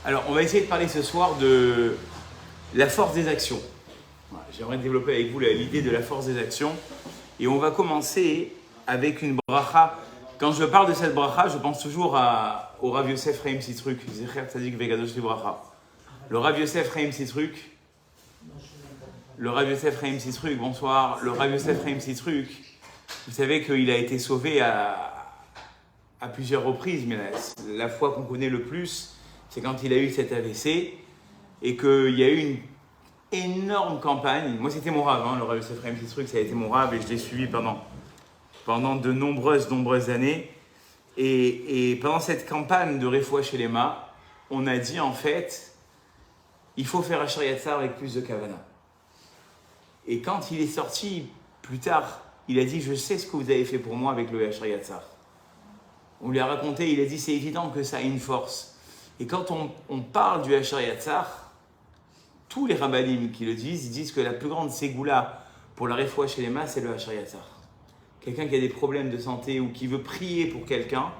Alors, on va essayer de parler ce soir de la force des actions. Voilà, j'aimerais développer avec vous l'idée de la force des actions. Et on va commencer avec une bracha. Quand je parle de cette bracha, je pense toujours au Rav Yosef Chaim Sitruk, Zecher Tzadik Vegadosh Bracha. Le Rav Yosef Chaim Sitruk, bonsoir. Le Rav Yosef Chaim Sitruk, vous savez qu'il a été sauvé à plusieurs reprises, mais la fois qu'on connaît le plus, c'est quand il a eu cet AVC et qu'il y a eu une énorme campagne. Moi, c'était mon Rav, le Rav Yosef Chaim Sitruk, ça a été mon Rav et je l'ai suivi pendant de nombreuses années. Et pendant cette campagne de Refoua Shelema, on a dit en fait, il faut faire Asher Yatzar avec plus de Kavana. Et quand il est sorti plus tard, il a dit, je sais ce que vous avez fait pour moi avec le Asher Yatzar. On lui a raconté, il a dit, c'est évident que ça a une force. Et quand on parle du Asher Yatzar, tous les rabbanim qui le disent, ils disent que la plus grande ségoula pour la Refoua Shelema, c'est le Asher Yatzar. Quelqu'un qui a des problèmes de santé ou qui veut prier pour quelqu'un,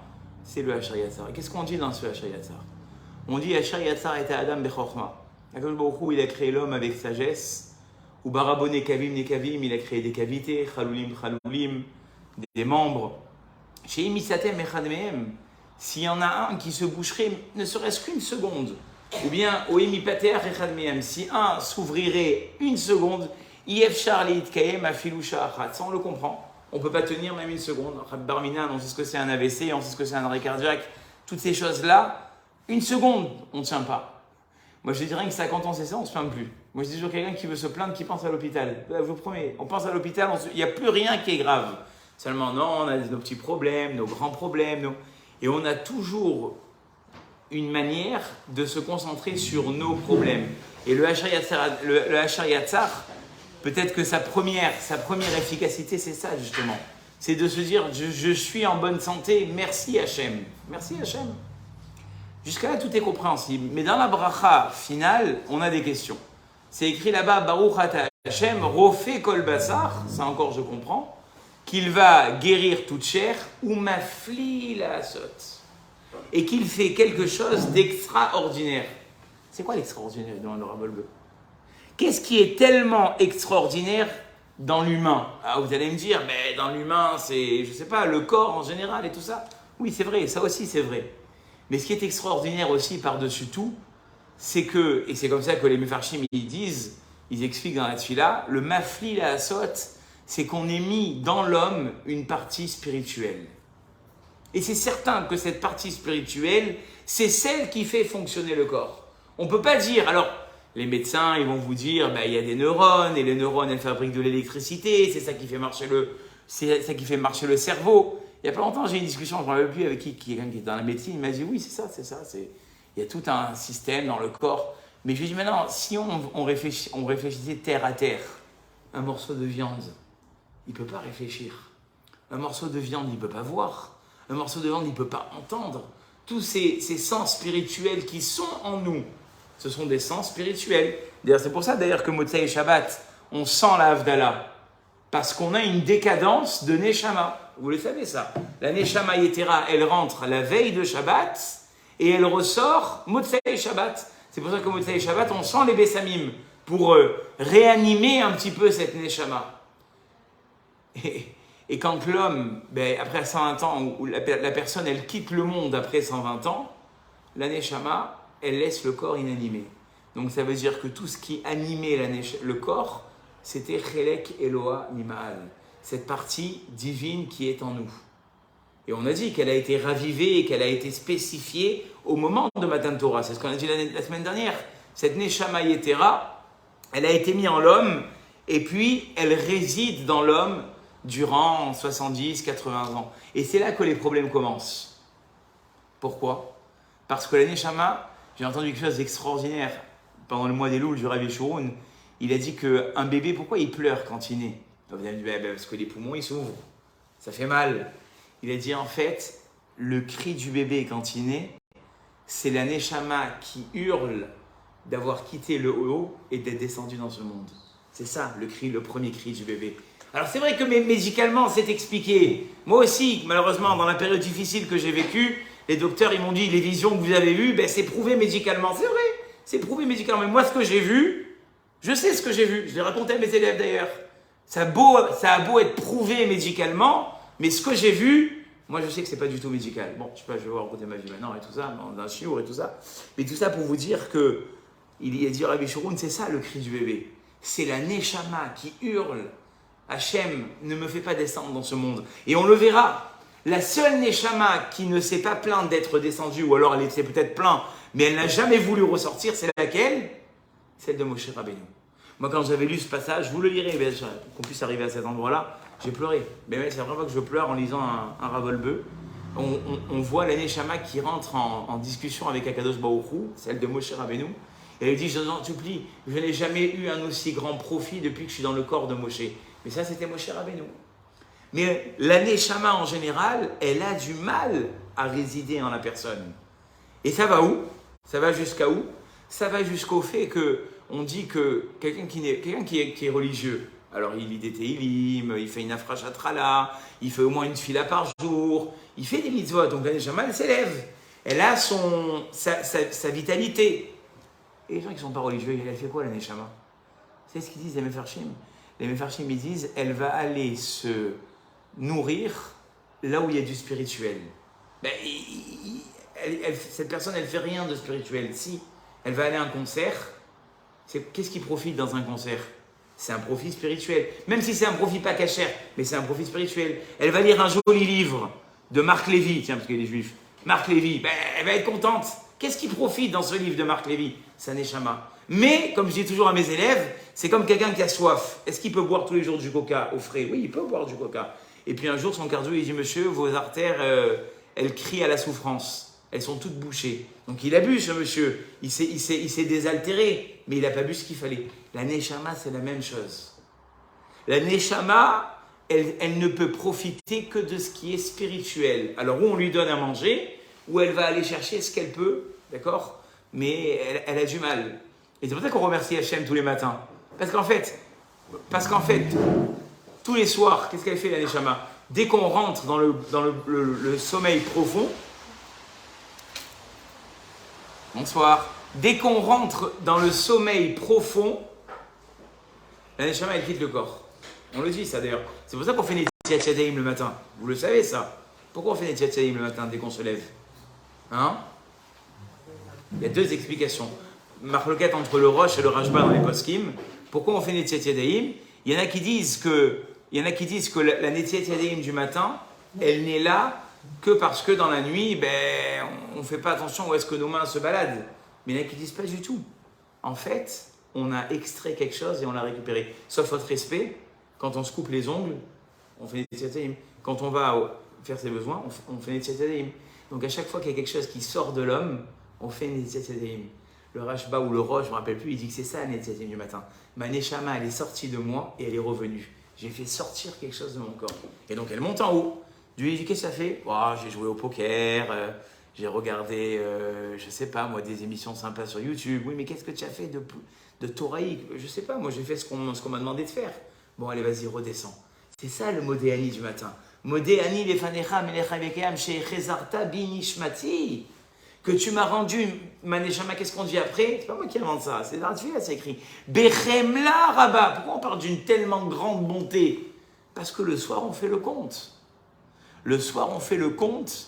c'est le Asher Yatzar. Et qu'est-ce qu'on dit dans ce Asher Yatzar? On dit Asher Yatzar était Adam Bechorma. Akadosh Baruch Hu, il a créé l'homme avec sagesse. Ou Barabo Nekavim, il a créé des cavités, Chaloulim, des membres. Chez Imisatem Echad Mehem, s'il y en a un qui se boucherait ne serait-ce qu'une seconde, ou bien Oimipater Echad Mehem, si un s'ouvrirait une seconde, Yef Charlie Itkaem Afilusha Achat, ça on le comprend. On ne peut pas tenir même une seconde. Barminan, on sait ce que c'est un AVC, on sait ce que c'est un arrêt cardiaque. Toutes ces choses-là, une seconde, on ne tient pas. Moi, je dirais que ça, quand on sait ça, on ne se plaint plus. Moi, je dis toujours quelqu'un qui veut se plaindre, qui pense à l'hôpital. Je vous promets, on pense à l'hôpital, il n'y a plus rien qui est grave. Seulement, non, on a nos petits problèmes, nos grands problèmes. Et on a toujours une manière de se concentrer sur nos problèmes. Et le Asher Yatzar, peut-être que sa première efficacité, c'est ça justement. C'est de se dire, je suis en bonne santé, merci Hachem. Merci Hachem. Jusqu'à là, tout est compréhensible. Mais dans la bracha finale, on a des questions. C'est écrit là-bas, Baruch ata Hachem, Rofé kol basar, ça encore je comprends, qu'il va guérir toute chair, ou mafli la asot. Et qu'il fait quelque chose d'extraordinaire. C'est quoi l'extraordinaire dans le Rabol Bleu? Qu'est-ce qui est tellement extraordinaire dans l'humain? Ah, vous allez me dire, mais dans l'humain, c'est, je sais pas, le corps en général et tout ça. Oui, c'est vrai, ça aussi c'est vrai. Mais ce qui est extraordinaire aussi par-dessus tout, c'est que, et c'est comme ça que les Mefarshim ils disent, ils expliquent dans la Tfila, le mafli la asot, c'est qu'on ait mis dans l'homme une partie spirituelle. Et c'est certain que cette partie spirituelle, c'est celle qui fait fonctionner le corps. On ne peut pas dire, alors, les médecins, ils vont vous dire, il y a des neurones, et les neurones, elles fabriquent de l'électricité, c'est ça qui fait marcher le cerveau. Il n'y a pas longtemps, j'ai eu une discussion, je ne me rappelle plus avec quelqu'un qui est dans la médecine, il m'a dit, oui, c'est ça. Il y a tout un système dans le corps. Mais je lui ai dit, maintenant, si on réfléchissait terre à terre, un morceau de viande, il ne peut pas réfléchir. Un morceau de viande, il ne peut pas voir. Un morceau de viande, il ne peut pas entendre. Tous ces sens spirituels qui sont en nous, ce sont des sens spirituels. D'ailleurs, c'est pour ça d'ailleurs que Motsei et Shabbat, on sent la Havdalah. Parce qu'on a une décadence de Neshama. Vous le savez ça. La Neshama Yetera, elle rentre la veille de Shabbat et elle ressort Motsei et Shabbat. C'est pour ça que Motsei et Shabbat, on sent les Bessamim pour réanimer un petit peu cette Neshama. Et quand l'homme, après 120 ans, où la personne, elle quitte le monde après 120 ans, la Neshama, elle laisse le corps inanimé. Donc ça veut dire que tout ce qui animait le corps, c'était Chelek Eloha Mima'al, cette partie divine qui est en nous. Et on a dit qu'elle a été ravivée et qu'elle a été spécifiée au moment de Matan Torah. C'est ce qu'on a dit la semaine dernière. Cette Neshama Yetera, elle a été mise en l'homme et puis elle réside dans l'homme durant 70, 80 ans. Et c'est là que les problèmes commencent. Pourquoi? Parce que la Neshama, j'ai entendu quelque chose d'extraordinaire pendant le mois des Louls du Rav Yeshurun. Il a dit qu'un bébé, pourquoi il pleure quand il naît? Vous avez dit, parce que les poumons, ils s'ouvrent. Ça fait mal. Il a dit, en fait, le cri du bébé quand il naît, c'est la Neshama qui hurle d'avoir quitté le haut et d'être descendu dans ce monde. C'est ça, le premier cri du bébé. Alors c'est vrai que médicalement, c'est expliqué. Moi aussi, malheureusement, dans la période difficile que j'ai vécue, Les docteurs, ils m'ont dit, les visions que vous avez vues, ben, c'est prouvé médicalement. C'est vrai, c'est prouvé médicalement. Mais moi, ce que j'ai vu, je sais ce que j'ai vu. Je l'ai raconté à mes élèves d'ailleurs. Ça a beau être prouvé médicalement, mais ce que j'ai vu, moi, je sais que c'est pas du tout médical. Bon, je sais pas, je vais vous raconter ma vie maintenant et tout ça, d'un chiour et tout ça. Mais tout ça pour vous dire que, il y a dit Rabbi Shurun, c'est ça le cri du bébé. C'est la Neshama qui hurle. Hachem ne me fait pas descendre dans ce monde. Et on le verra. La seule Neshama qui ne s'est pas plainte d'être descendue, ou alors elle s'est peut-être plainte, mais elle n'a jamais voulu ressortir, c'est laquelle? Celle de Moshe Rabbeinu. Moi, quand j'avais lu ce passage, vous le lirez, qu'on puisse arriver à cet endroit-là, j'ai pleuré. Mais c'est la première fois que je pleure en lisant un Ravolbeu. On voit la Neshama qui rentre en discussion avec Akadosh Baruch Hu, celle de Moshe Rabbeinu. Et elle dit, je t'en supplie, je n'ai jamais eu un aussi grand profit depuis que je suis dans le corps de Moshe. Mais ça, c'était Moshe Rabbeinu. Mais la Neshama en général, elle a du mal à résider en la personne. Et ça va où? Ça va jusqu'à où? Ça va jusqu'au fait que on dit que quelqu'un qui est religieux, alors il lit des Tehillim, il fait une afrashatrala, il fait au moins une fila par jour, il fait des mitzvot, donc la Neshama, elle s'élève. Elle a sa vitalité. Et les gens qui ne sont pas religieux, elle fait quoi la Neshama? C'est ce qu'ils disent les Mefarshim. Les Mefarshim, ils disent, elle va aller se nourrir là où il y a du spirituel. Ben, cette personne, elle ne fait rien de spirituel. Si elle va aller à un concert, qu'est-ce qui profite dans un concert? C'est un profit spirituel. Même si c'est un profit pas cachère, mais c'est un profit spirituel. Elle va lire un joli livre de Marc Lévy, tiens, parce qu'il est juif. Marc Lévy, ben, elle va être contente. Qu'est-ce qui profite dans ce livre de Marc Lévy? C'est Neshama. Mais, comme je dis toujours à mes élèves, c'est comme quelqu'un qui a soif. Est-ce qu'il peut boire tous les jours du coca au frais? Oui, il peut boire du coca. Et puis un jour, son cardio, il dit, monsieur, vos artères, elles crient à la souffrance. Elles sont toutes bouchées. Donc il a bu, ce monsieur. Il s'est désaltéré, mais il n'a pas bu ce qu'il fallait. La Neshama, c'est la même chose. La Neshama, elle ne peut profiter que de ce qui est spirituel. Alors, où on lui donne à manger, où elle va aller chercher ce qu'elle peut, d'accord? Mais elle a du mal. Et c'est pour ça qu'on remercie Hachem tous les matins. Parce qu'en fait, tous les soirs, qu'est-ce qu'elle fait la Neshama? Dès qu'on rentre dans le sommeil profond, bonsoir, dès qu'on rentre dans le sommeil profond, la Neshama, elle quitte le corps. On le dit ça d'ailleurs. C'est pour ça qu'on fait Netiat Yadayim le matin. Vous le savez ça. Pourquoi on fait Netiat Yadayim le matin dès qu'on se lève? Hein? Il y a deux explications. Marloquette entre le Rosh et le Rashba dans les poskim. Pourquoi on fait Netiat Yadayim? Il y en a qui disent que la Netiat Yadayim du matin, elle n'est là que parce que dans la nuit, ben, on ne fait pas attention où est-ce que nos mains se baladent. Mais il y en a qui disent pas du tout. En fait, on a extrait quelque chose et on l'a récupéré. Sauf votre respect, quand on se coupe les ongles, on fait Netiat Yadayim. Quand on va faire ses besoins, on fait Netiat Yadayim. Donc à chaque fois qu'il y a quelque chose qui sort de l'homme, on fait Netiat Yadayim. Le Rashba ou le Rosh, je ne me rappelle plus, il dit que c'est ça la Netiat Yadayim du matin. Ma Neshama, elle est sortie de moi et elle est revenue. J'ai fait sortir quelque chose de mon corps. Et donc elle monte en haut. Dieu lui dit, qu'est-ce que ça fait? Oh, j'ai joué au poker, j'ai regardé, je ne sais pas moi, des émissions sympas sur YouTube. Oui, mais qu'est-ce que tu as fait de Toraïque? Je ne sais pas, moi j'ai fait ce qu'on m'a demandé de faire. Bon, allez, vas-y, redescends. C'est ça le Modéani du matin. Modéani lefanecha melecha bekeyam shechezarta binishmati. Que tu m'as rendu, Maneshama, qu'est-ce qu'on dit après? C'est pas moi qui invente ça, c'est dans la tefila, c'est écrit. Bechemla Rabba. Pourquoi on parle d'une tellement grande bonté? Parce que le soir, on fait le compte. Le soir, on fait le compte.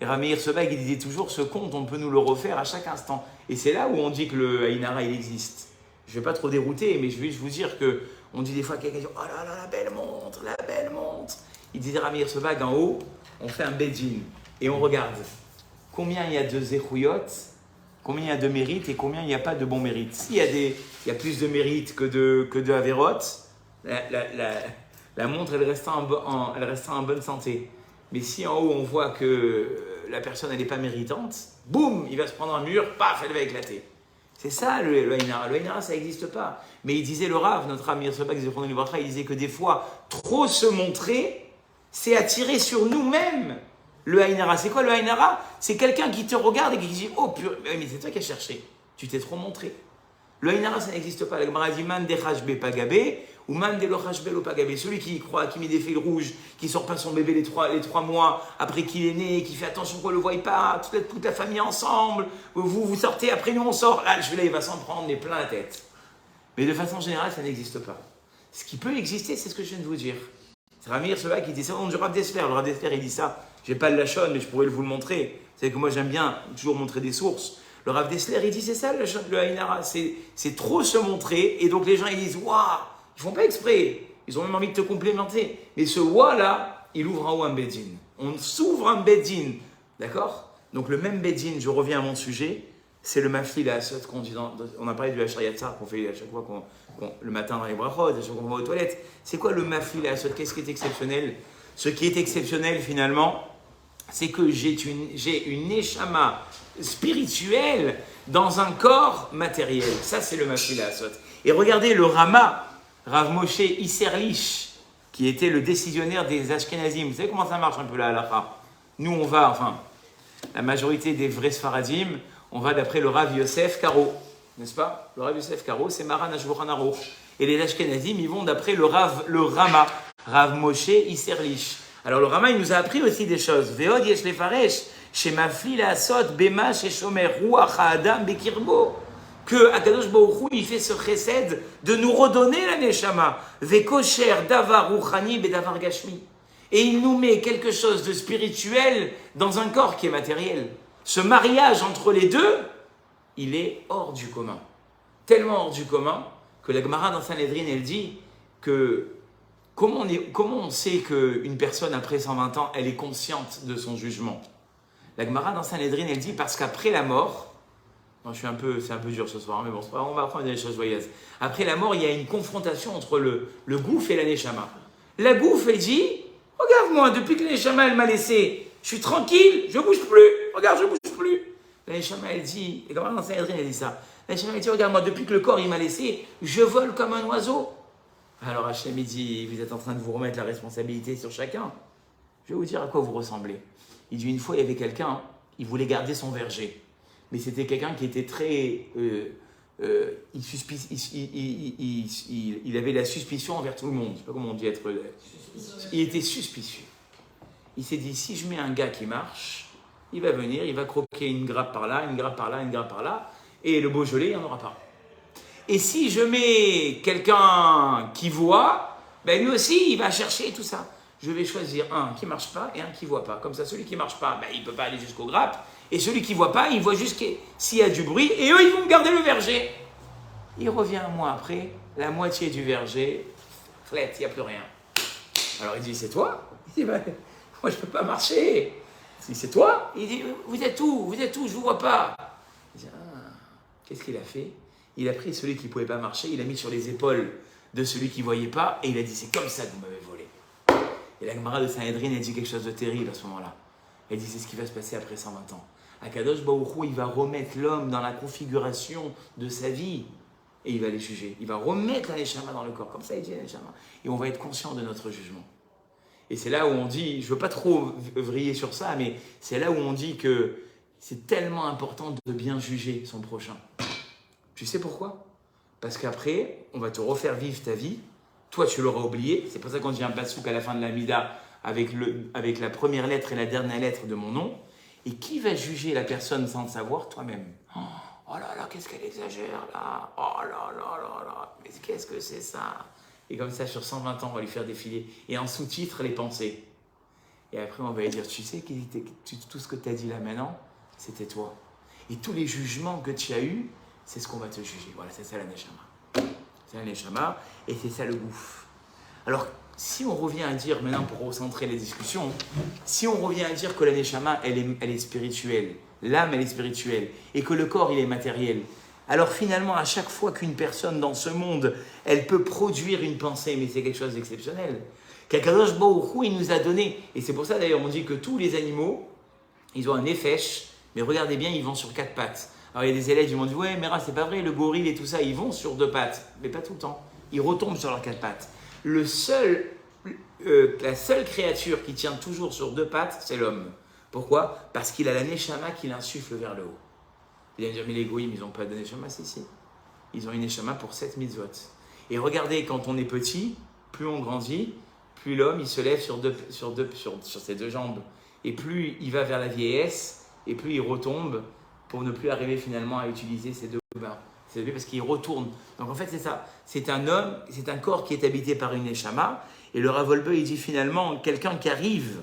Et Ramir Sebag, il disait toujours, ce compte, on peut nous le refaire à chaque instant. Et c'est là où on dit que le Haïnara, il existe. Je ne vais pas trop dérouter, mais je vais juste vous dire que on dit des fois, quelqu'un dit, oh là là, la belle montre, la belle montre. Il disait Ramir Sebag, en haut, on fait un bedjin et on regarde. Combien il y a de zéchouyot, combien il y a de mérites et combien il n'y a pas de bons mérites. S'il y a plus de mérites que de avérotes, la montre, elle restera en bonne santé. Mais si en haut, on voit que la personne, elle n'est pas méritante, boum, il va se prendre un mur, paf, elle va éclater. C'est ça le Haïnara. Le Haïnara, ça n'existe pas. Mais il disait, le Rav, notre ami Yitzhak, il disait que des fois, trop se montrer, c'est attirer sur nous-mêmes le Haïnara. C'est quoi le Haïnara? C'est quelqu'un qui te regarde et qui dit, oh purée, mais c'est toi qui as cherché. Tu t'es trop montré. Le Ainara, ça n'existe pas. La Gemara dit Man dechashbe pagabé ou man delochashbe lo pagabé. Celui qui y croit, qui met des fils rouges, qui sort pas son bébé les trois mois après qu'il est né, qui fait attention qu'on ne le voie pas, toute la famille ensemble, vous sortez, après nous on sort. Là, celui-là, il va s'en prendre mais plein la tête. Mais de façon générale, ça n'existe pas. Ce qui peut exister, c'est ce que je viens de vous dire. C'est Ramir Seba qui dit ça au nom du Rav Dessler. Le Rav Dessler, il dit ça. Je n'ai pas le lachon, mais je pourrais vous le montrer. Vous savez que moi, j'aime bien toujours montrer des sources. Le Rav Dessler, il dit c'est ça le Ainara. C'est trop se montrer. Et donc les gens, ils disent waouh, ils font pas exprès. Ils ont même envie de te complémenter. Mais ce waouh là, il ouvre en haut un beddin. On s'ouvre un beddin. D'accord? Donc le même beddin, je reviens à mon sujet, c'est le mafli la asot qu'on dit on a parlé du hachariyatzar qu'on fait à chaque fois le matin dans les brachot, à chaque fois qu'on va aux toilettes. C'est quoi le mafli la asot? Qu'est-ce qui est exceptionnel? Ce qui est exceptionnel finalement, c'est que j'ai une neshama spirituelle dans un corps matériel. Ça, c'est le mafli la asot. Et regardez le Rama, Rav Moshe Isserlich, qui était le décisionnaire des Ashkenazim. Vous savez comment ça marche un peu la halakha? Nous, on va, enfin, la majorité des vrais Sfaradim, on va d'après le Rav Yosef Karo, n'est-ce pas? Le Rav Yosef Karo, c'est Maran Ashbuchan Aruch. Et les Ashkenazim, ils vont d'après le Rama, Rav Moshe Isserlich. Alors le Rama, il nous a appris aussi des choses. Veod yesh lefaresh, shemafli la'asot bema sheshomer ruach ha'adam bekirbo. Que Akadosh Baruch Hu, il fait ce chesed de nous redonner la neshama. Vekosher davar ruchani bedavar gashmi. Et il nous met quelque chose de spirituel dans un corps qui est matériel. Ce mariage entre les deux, il est hors du commun. Tellement hors du commun que la Gemara dans Sanhedrin, elle dit que comment on sait qu'une personne après 120 ans, elle est consciente de son jugement? La Gemara dans Sanhedrin, elle dit parce qu'après la mort, non, c'est un peu dur ce soir, mais bon, c'est pas grave, on va prendre des choses joyeuses. Après la mort, il y a une confrontation entre le gouffre et la neshama. La gouffre, elle dit, regarde-moi, depuis que la neshama, elle m'a laissé, je suis tranquille, je bouge plus, regarde, je bouge plus. La neshama, elle dit, et comment dans Sanhedrin, elle dit ça? La neshama, elle dit, regarde-moi, depuis que le corps, il m'a laissé, je vole comme un oiseau. Alors Hachem, il dit, vous êtes en train de vous remettre la responsabilité sur chacun. Je vais vous dire à quoi vous ressemblez. Il dit, une fois, il y avait quelqu'un, il voulait garder son verger. Mais c'était quelqu'un qui était très... il avait la suspicion envers tout le monde. Je ne sais pas comment on dit être... Il était suspicieux. Il s'est dit, si je mets un gars qui marche, il va venir, il va croquer une grappe par là, une grappe par là, une grappe par là, et le Beaujolais, il n'y en aura pas. Et si je mets quelqu'un qui voit, ben lui aussi, il va chercher tout ça. Je vais choisir un qui ne marche pas et un qui ne voit pas. Comme ça, celui qui ne marche pas, ben, il ne peut pas aller jusqu'aux grappes. Et celui qui ne voit pas, il voit juste s'il y a du bruit. Et eux, ils vont garder le verger. Il revient un mois après, la moitié du verger, flat, il n'y a plus rien. Alors il dit, c'est toi? Il dit, ben, moi je ne peux pas marcher. Il dit, c'est toi? Il dit, vous êtes où? Je ne vous vois pas. Il dit, qu'est-ce qu'il a fait? Il a pris celui qui ne pouvait pas marcher, il l'a mis sur les épaules de celui qui ne voyait pas, et il a dit, c'est comme ça que vous m'avez volé. Et la Gemara de Sanhedrin, elle dit quelque chose de terrible à ce moment-là. Elle dit, c'est ce qui va se passer après 120 ans. Akadosh Baruch Hu, il va remettre l'homme dans la configuration de sa vie, et il va les juger. Il va remettre la neshama dans le corps, comme ça il dit la neshama. Et on va être conscient de notre jugement. Et c'est là où on dit, je ne veux pas trop vriller sur ça, mais c'est là où on dit que c'est tellement important de bien juger son prochain. Tu sais pourquoi? Parce qu'après, on va te refaire vivre ta vie. Toi, tu l'auras oublié. C'est pour ça qu'on dit un pasouk à la fin de la Mida avec la première lettre et la dernière lettre de mon nom. Et qui va juger la personne sans le savoir? Toi-même. Oh là là, qu'est-ce qu'elle exagère là? Oh là là là là, mais qu'est-ce que c'est ça? Et comme ça, sur 120 ans, on va lui faire défiler. Et en sous-titre, les pensées. Et après, on va lui dire, tu sais, tout ce que tu as dit là maintenant, c'était toi. Et tous les jugements que tu as eus, c'est ce qu'on va te juger. Voilà, c'est ça la neshama. C'est la neshama et c'est ça le gouffre. Alors, si on revient à dire, maintenant pour recentrer les discussions, si on revient à dire que la neshama, elle est spirituelle, l'âme, elle est spirituelle, et que le corps, il est matériel, alors finalement, à chaque fois qu'une personne dans ce monde, elle peut produire une pensée, mais c'est quelque chose d'exceptionnel, qu'Akadosh Baruch Hu, il nous a donné, et c'est pour ça d'ailleurs, on dit que tous les animaux, ils ont un nefesh, mais regardez bien, ils vont sur 4 pattes. Alors il y a des élèves qui m'ont dit, ouais, Mera, c'est pas vrai, le gorille et tout ça, ils vont sur 2 pattes, mais pas tout le temps. Ils retombent sur leurs 4 pattes. La seule créature qui tient toujours sur 2 pattes, c'est l'homme. Pourquoi? Parce qu'il a la neshama qui l'insuffle vers le haut. Il va me dire, mais les goïms, ils n'ont pas de neshama, si. ils ont une neshama pour 7 mitzvot. Et regardez, quand on est petit, plus on grandit, plus l'homme il se lève sur ses deux jambes. Et plus il va vers la vieillesse, et plus il retombe pour ne plus arriver finalement à utiliser ses deux mains. C'est parce qu'il retourne. Donc en fait, c'est ça. C'est un homme, c'est un corps qui est habité par une neshama. Et le Rav Wolbe, il dit finalement, quelqu'un qui arrive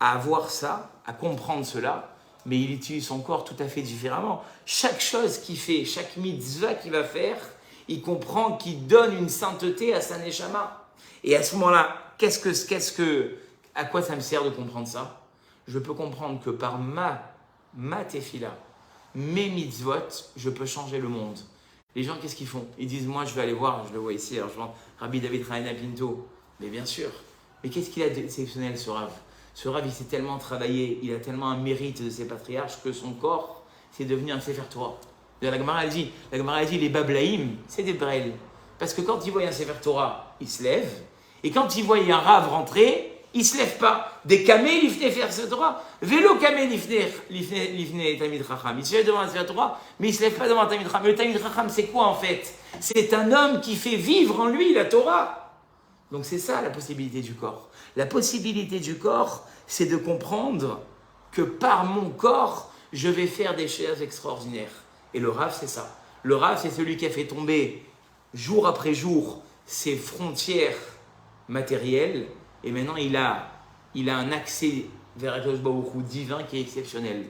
à avoir ça, à comprendre cela, mais il utilise son corps tout à fait différemment. Chaque chose qu'il fait, chaque mitzvah qu'il va faire, il comprend qu'il donne une sainteté à sa neshama. Et à ce moment-là, à quoi ça me sert de comprendre ça? Je peux comprendre que par ma tefila, mes mitzvot, je peux changer le monde. Les gens, qu'est-ce qu'ils font? Ils disent, moi, je vais aller voir, je le vois ici, alors je vois Rabbi David Rahena Pinto. Mais bien sûr. Mais qu'est-ce qu'il a d'exceptionnel, ce Rav? Ce Rav, il s'est tellement travaillé, il a tellement un mérite de ses patriarches que son corps, c'est devenu un Sefer Torah. La Gemara dit, les Bablaïm, c'est des Brel. Parce que quand ils voient un Sefer Torah, ils se lèvent. Et quand ils voient un Rav rentrer, ils ne se lèvent pas. Des kamé lifne faire ce Torah. Vélo kamé lifne Tamid Chacham. Ils se lèvent devant un Sefer Torah, mais ils ne se lèvent pas devant un Tamid Chacham. Mais le Tamid Chacham, c'est quoi en fait? C'est un homme qui fait vivre en lui la Torah. Donc c'est ça la possibilité du corps. La possibilité du corps, c'est de comprendre que par mon corps, je vais faire des choses extraordinaires. Et le Rav, c'est ça. Le Rav, c'est celui qui a fait tomber jour après jour ses frontières matérielles. Et maintenant, il a un accès vers Akadosh Baruch Hu divin qui est exceptionnel.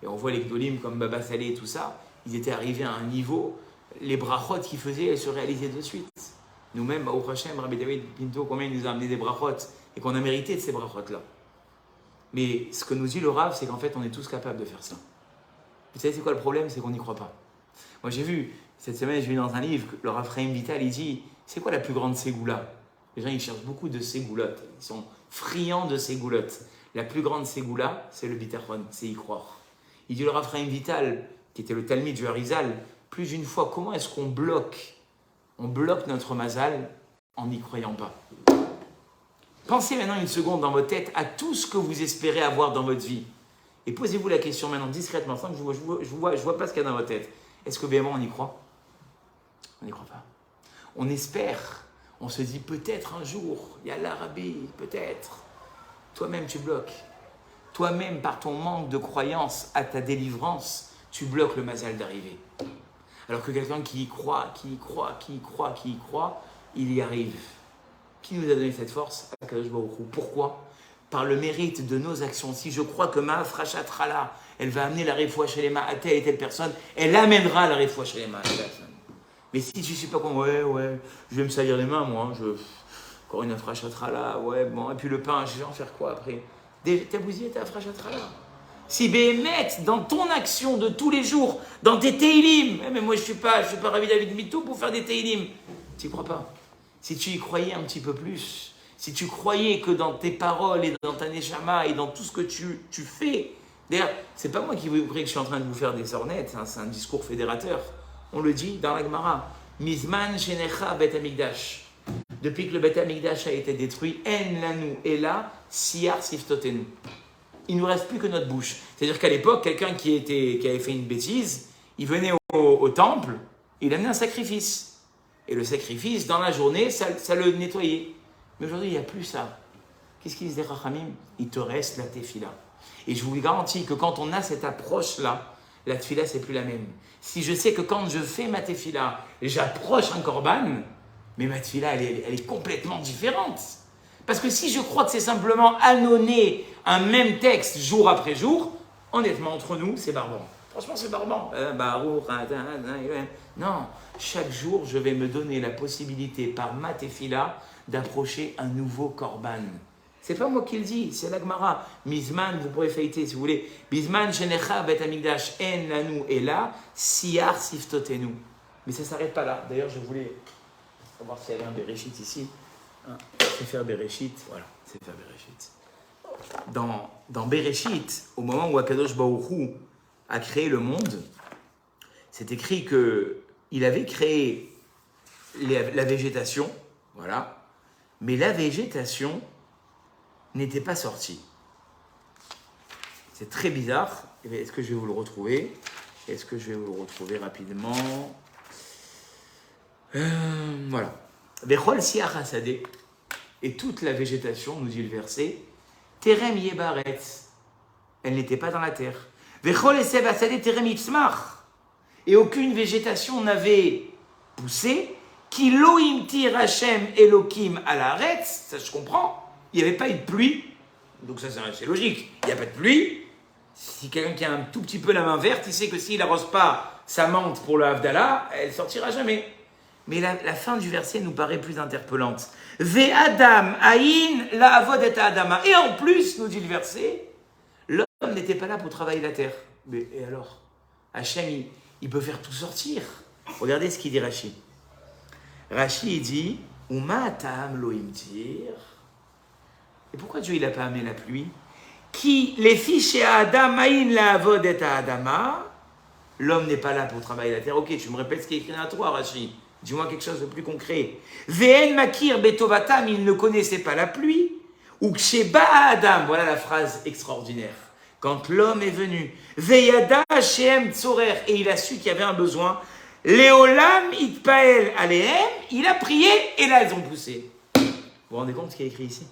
Et on voit les Gdolim comme Baba Saleh et tout ça, ils étaient arrivés à un niveau, les brachot qu'ils faisaient, elles se réalisaient de suite. Nous-mêmes, Baruch Hashem, Rabbi David Pinto, combien il nous a amené des brachot et qu'on a mérité de ces brachot-là. Mais ce que nous dit le Rav, c'est qu'en fait, on est tous capables de faire ça. Vous savez, c'est quoi le problème? C'est qu'on n'y croit pas. Moi, j'ai vu, cette semaine, j'ai vu dans un livre, le Rav Chaim Vital, il dit, c'est quoi la plus grande ségoula? Les gens, ils cherchent beaucoup de ségoulottes. Ils sont friands de ségoulottes. La plus grande ségoula, c'est le bitachon, c'est y croire. Il dit le Rav Chaim Vital, qui était le Talmid du Harizal, plus d'une fois, comment est-ce qu'on bloque? On bloque notre mazal en n'y croyant pas. Pensez maintenant une seconde dans votre tête à tout ce que vous espérez avoir dans votre vie. Et posez-vous la question maintenant discrètement, sans que je vois pas ce qu'il y a dans votre tête. Est-ce que vraiment on y croit? On n'y croit pas. On espère, on se dit peut-être un jour, il y a l'Arabie, peut-être. Toi-même tu bloques. Toi-même par ton manque de croyance à ta délivrance, tu bloques le mazal d'arriver. Alors que quelqu'un qui y croit, il y arrive. Qui nous a donné cette force? Akadosh Baruch Hu. Pourquoi? Par le mérite de nos actions. Si je crois que ma frachat rala, elle va amener la réfoua chez les mains à telle et telle personne, elle amènera la réfoua chez les mains à telle personne. Mais si tu ne suis pas comme, ouais, je vais me salir les mains, moi, encore une frachat rala, ouais, bon, et puis le pain, je vais en faire quoi après? T'as bousillé ta frachat rala. Si Béhémet, dans ton action de tous les jours, dans tes Teilim, mais moi je ne suis pas Rabbi David Mito pour faire des Teilim, tu n'y crois pas. Si tu y croyais un petit peu plus, si tu croyais que dans tes paroles et dans ta neshama et dans tout ce que tu fais, d'ailleurs, c'est pas moi qui vous croyez que je suis en train de vous faire des sornettes, hein, c'est un discours fédérateur. On le dit dans la Gemara, Mizman shenecha bet Hamikdash. Depuis que le bet Hamikdash a été détruit, en lanu ela siar siftotenu. Il ne nous reste plus que notre bouche. C'est-à-dire qu'à l'époque, quelqu'un qui avait fait une bêtise, il venait au temple, il amenait un sacrifice. Et le sacrifice, dans la journée, ça le nettoyait. Mais aujourd'hui, il n'y a plus ça. Qu'est-ce qu'ils disent les Rachamim? Il te reste la tefila. Et je vous garantis que quand on a cette approche-là, la tefila, c'est plus la même. Si je sais que quand je fais ma tefila, j'approche un korban, mais ma tefila, elle est complètement différente. Parce que si je crois que c'est simplement annonner un même texte jour après jour, honnêtement, entre nous, c'est barbant. Franchement, c'est barbant. Non, chaque jour, je vais me donner la possibilité par ma tefila d'approcher un nouveau korban. C'est pas moi qui le dis, c'est la Gemara. Mizman, vous pourrez feuilleter si vous voulez. Mizman shenecha bet Hamikdash en lanu ela siar siftotenu. Mais ça ne s'arrête pas là. D'ailleurs, je voulais savoir s'il y avait un Bereshit ici. C'est faire Bereshit, voilà, c'est faire Bereshit. Dans Bereshit, au moment où Akadosh Baruch Hu a créé le monde, c'est écrit qu'il avait créé la végétation, voilà, mais la végétation n'était pas sortie. C'est très bizarre. Est-ce que je vais vous le retrouver? Est-ce que je vais vous le retrouver rapidement? Voilà. Vechol siach hasadeh, et toute la végétation, nous dit le verset, terem yebaretz, elle n'était pas dans la terre. Vechol esev hasadeh terem yitzmach, et aucune végétation n'avait poussé. Ki lo imtir Hashem Elokim à la Haaretz, ça je comprends, il n'y avait pas eu de pluie, donc ça c'est logique, il n'y a pas de pluie. Si quelqu'un qui a un tout petit peu la main verte, il sait que s'il n'arrose pas sa menthe pour le Havdalah, elle sortira jamais. Mais la fin du verset nous paraît plus interpellante. Ve Adam Aïn la avod et Adama. Et en plus, nous dit le verset, l'homme n'était pas là pour travailler la terre. Mais et alors Hachem, il peut faire tout sortir. Regardez ce qu'il dit Rashi. Rashi dit Uma ta'am lo imtir. Et pourquoi Dieu il n'a pas amené la pluie? Qui les fiches à Adam Aïn la avod et Adama. L'homme n'est pas là pour travailler la terre. Ok, tu me répètes ce qui est écrit dans la Torah, Rashi. Dis-moi quelque chose de plus concret. Ve'en makir betovatam, il ne connaissait pas la pluie. Ou ksheba Adam, voilà la phrase extraordinaire. Quand l'homme est venu, ve'yada shehem tzorer, et il a su qu'il y avait un besoin. Léolam itpael alehem, il a prié et là elles ont poussé. Vous vous rendez compte ce qui est écrit ici?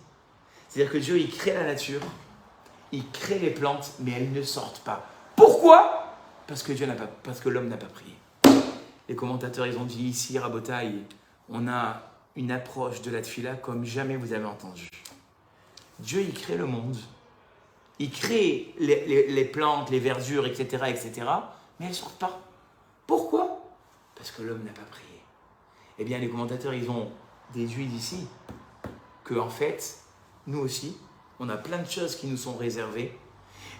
C'est-à-dire que Dieu il crée la nature, il crée les plantes, mais elles ne sortent pas. Pourquoi? Parce que l'homme n'a pas prié. Les commentateurs ils ont dit ici, Rabotai, on a une approche de la tfila comme jamais vous avez entendu. Dieu il crée le monde, il crée les plantes, les verdures, etc., mais elles ne sortent pas. Pourquoi? Parce que l'homme n'a pas prié. Eh bien, les commentateurs, ils ont déduit d'ici que, en fait, nous aussi, on a plein de choses qui nous sont réservées,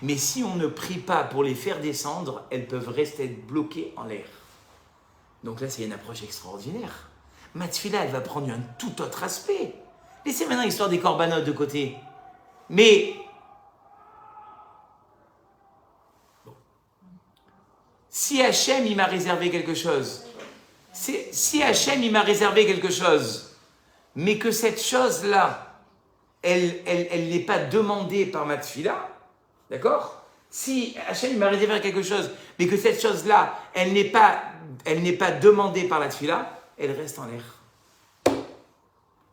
mais si on ne prie pas pour les faire descendre, elles peuvent rester bloquées en l'air. Donc là, c'est une approche extraordinaire. Ma tfila, elle va prendre un tout autre aspect. Laissez maintenant l'histoire des corbanotes de côté. Mais bon. Si Hachem, il m'a réservé quelque chose, si Hachem, il m'a réservé quelque chose, mais que cette chose-là, elle n'est pas demandée par ma tfila, d'accord? Si Hachem, il m'a réservé quelque chose, mais que cette chose-là, elle n'est pas demandée par la tfila, elle reste en l'air.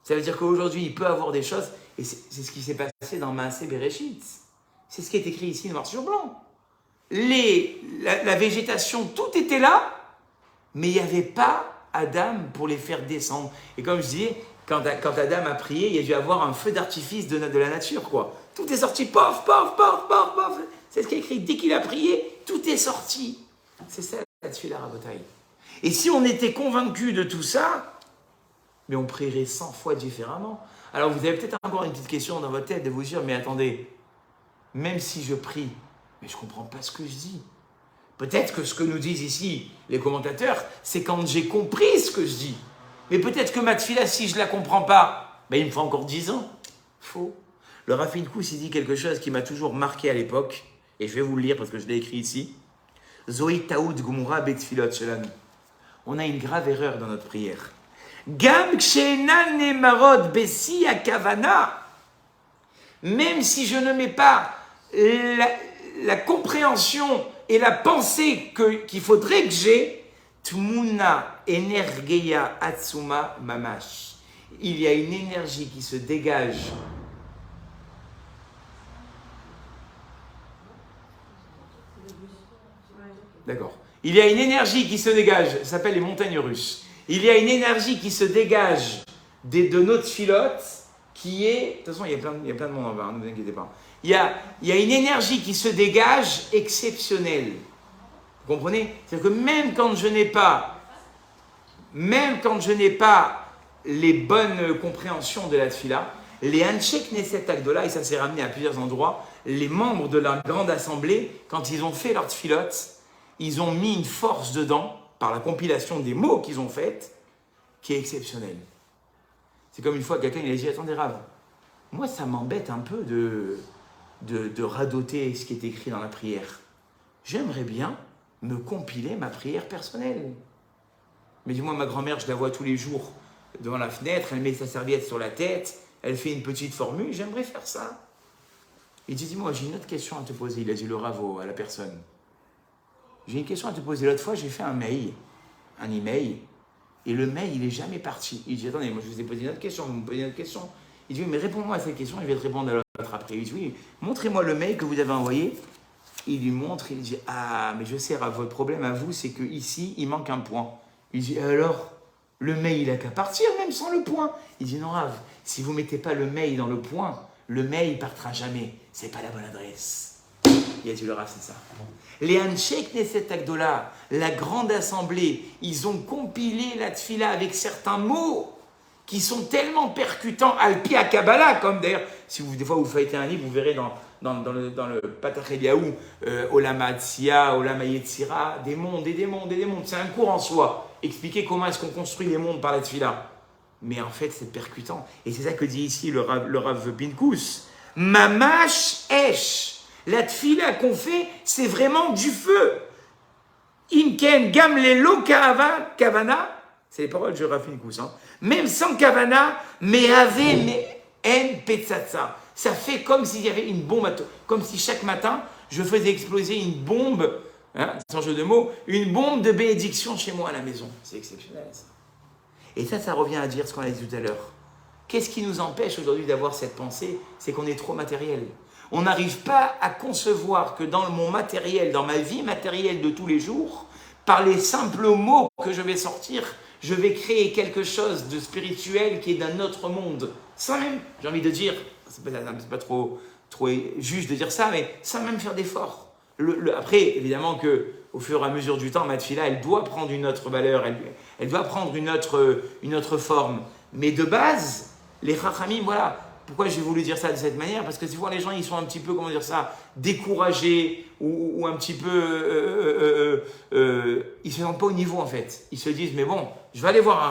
Ça veut dire qu'aujourd'hui, il peut avoir des choses, et c'est ce qui s'est passé dans Maaseh Bereshit. C'est ce qui est écrit ici, noir sur blanc. La végétation, tout était là, mais il n'y avait pas Adam pour les faire descendre. Et comme je disais, quand Adam a prié, il y a dû avoir un feu d'artifice de la nature, quoi. Tout est sorti, pof, pof, pof, pof, pof. C'est ce qui est écrit. Dès qu'il a prié, tout est sorti. C'est ça, là-dessus, la rabotaille. Et si on était convaincu de tout ça, mais on prierait 100 fois différemment. Alors vous avez peut-être encore une petite question dans votre tête de vous dire, mais attendez, même si je prie, mais je ne comprends pas ce que je dis. Peut-être que ce que nous disent ici les commentateurs, c'est quand j'ai compris ce que je dis. Mais peut-être que ma tfila, si je ne la comprends pas, il me faut encore 10 ans. Faux. Le Rav Pinkus, il dit quelque chose qui m'a toujours marqué à l'époque, et je vais vous le lire parce que je l'ai écrit ici. Zoï taoud gumura betfilot shelanu. On a une grave erreur dans notre prière. Gam kshenan nemarod besi akavana. Même si je ne mets pas la compréhension et la pensée qu'il faudrait que j'ai, Tmuna energeya atsuma mamash. Il y a une énergie qui se dégage. D'accord. Il y a une énergie qui se dégage, ça s'appelle les montagnes russes. Il y a une énergie qui se dégage de notre filote qui est... De toute façon, il y a plein de monde en bas, ne vous inquiétez pas. Il y a une énergie qui se dégage exceptionnelle. Vous comprenez? C'est-à-dire que même quand je n'ai pas les bonnes compréhensions de la tfila, les Anshek Knesset Agdola, et ça s'est ramené à plusieurs endroits, les membres de la grande assemblée, quand ils ont fait leur tfilote, ils ont mis une force dedans, par la compilation des mots qu'ils ont faits, qui est exceptionnelle. C'est comme une fois quelqu'un il a dit, attendez Rav, moi ça m'embête un peu de radoter ce qui est écrit dans la prière. J'aimerais bien me compiler ma prière personnelle. Mais dis-moi, ma grand-mère, je la vois tous les jours devant la fenêtre, elle met sa serviette sur la tête, elle fait une petite formule, j'aimerais faire ça. Il dit, dis-moi, j'ai une autre question à te poser, il a dit le Rav à la personne. J'ai une question à te poser. L'autre fois, j'ai fait un email, Et le mail, il n'est jamais parti. Il dit, attendez, moi je vous ai posé une autre question, vous me posez une autre question. Il dit, oui, mais réponds-moi à cette question, je vais te répondre à l'autre après. Il dit, oui, montrez-moi le mail que vous avez envoyé. Il lui montre, il dit, ah, mais je sais, Rav, votre problème à vous, c'est qu'ici, il manque un point. Il dit, alors, le mail, il n'a qu'à partir, même sans le point. Il dit, non, Rav, si vous ne mettez pas le mail dans le point, le mail ne partira jamais. Ce n'est pas la bonne adresse. Il a dit, le Rav, c'est ça. Les Anshek Knesset Agdola, la grande assemblée, ils ont compilé la tfila avec certains mots qui sont tellement percutants, al-pi à Kabbalah, comme d'ailleurs, si vous, des fois vous feuilletez un livre, vous verrez dans le Patach Eliaou, Olam Hatsia, Olam Yetzira, des mondes et des mondes et des mondes. C'est un cours en soi. Expliquer comment est-ce qu'on construit les mondes par la tfila. Mais en fait, c'est percutant. Et c'est ça que dit ici le Rav Pinkus. Mamash Esh. La tfila qu'on fait, c'est vraiment du feu. Imken gam lelo kavana. C'est les paroles de Rav Pinkus. Hein. Même sans kavana, mais ave en petzatsa. Ça fait comme s'il y avait une bombe, comme si chaque matin, je faisais exploser une bombe, hein, sans jeu de mots, une bombe de bénédiction chez moi à la maison. C'est exceptionnel, ça. Et ça revient à dire ce qu'on a dit tout à l'heure. Qu'est-ce qui nous empêche aujourd'hui d'avoir cette pensée? C'est qu'on est trop matériel. On n'arrive pas à concevoir que dans mon matériel, dans ma vie matérielle de tous les jours, par les simples mots que je vais sortir, je vais créer quelque chose de spirituel qui est d'un autre monde. Sans même, j'ai envie de dire, c'est pas trop juste de dire ça, mais sans même faire d'effort. Après, évidemment qu'au fur et à mesure du temps, ma tfila, elle doit prendre une autre valeur, elle doit prendre une autre forme. Mais de base, les chachamim, voilà. Pourquoi j'ai voulu dire ça de cette manière? Parce que souvent les gens, ils sont un petit peu, comment dire ça, découragés ou un petit peu, ils se sentent pas au niveau en fait. Ils se disent, mais bon, je vais aller voir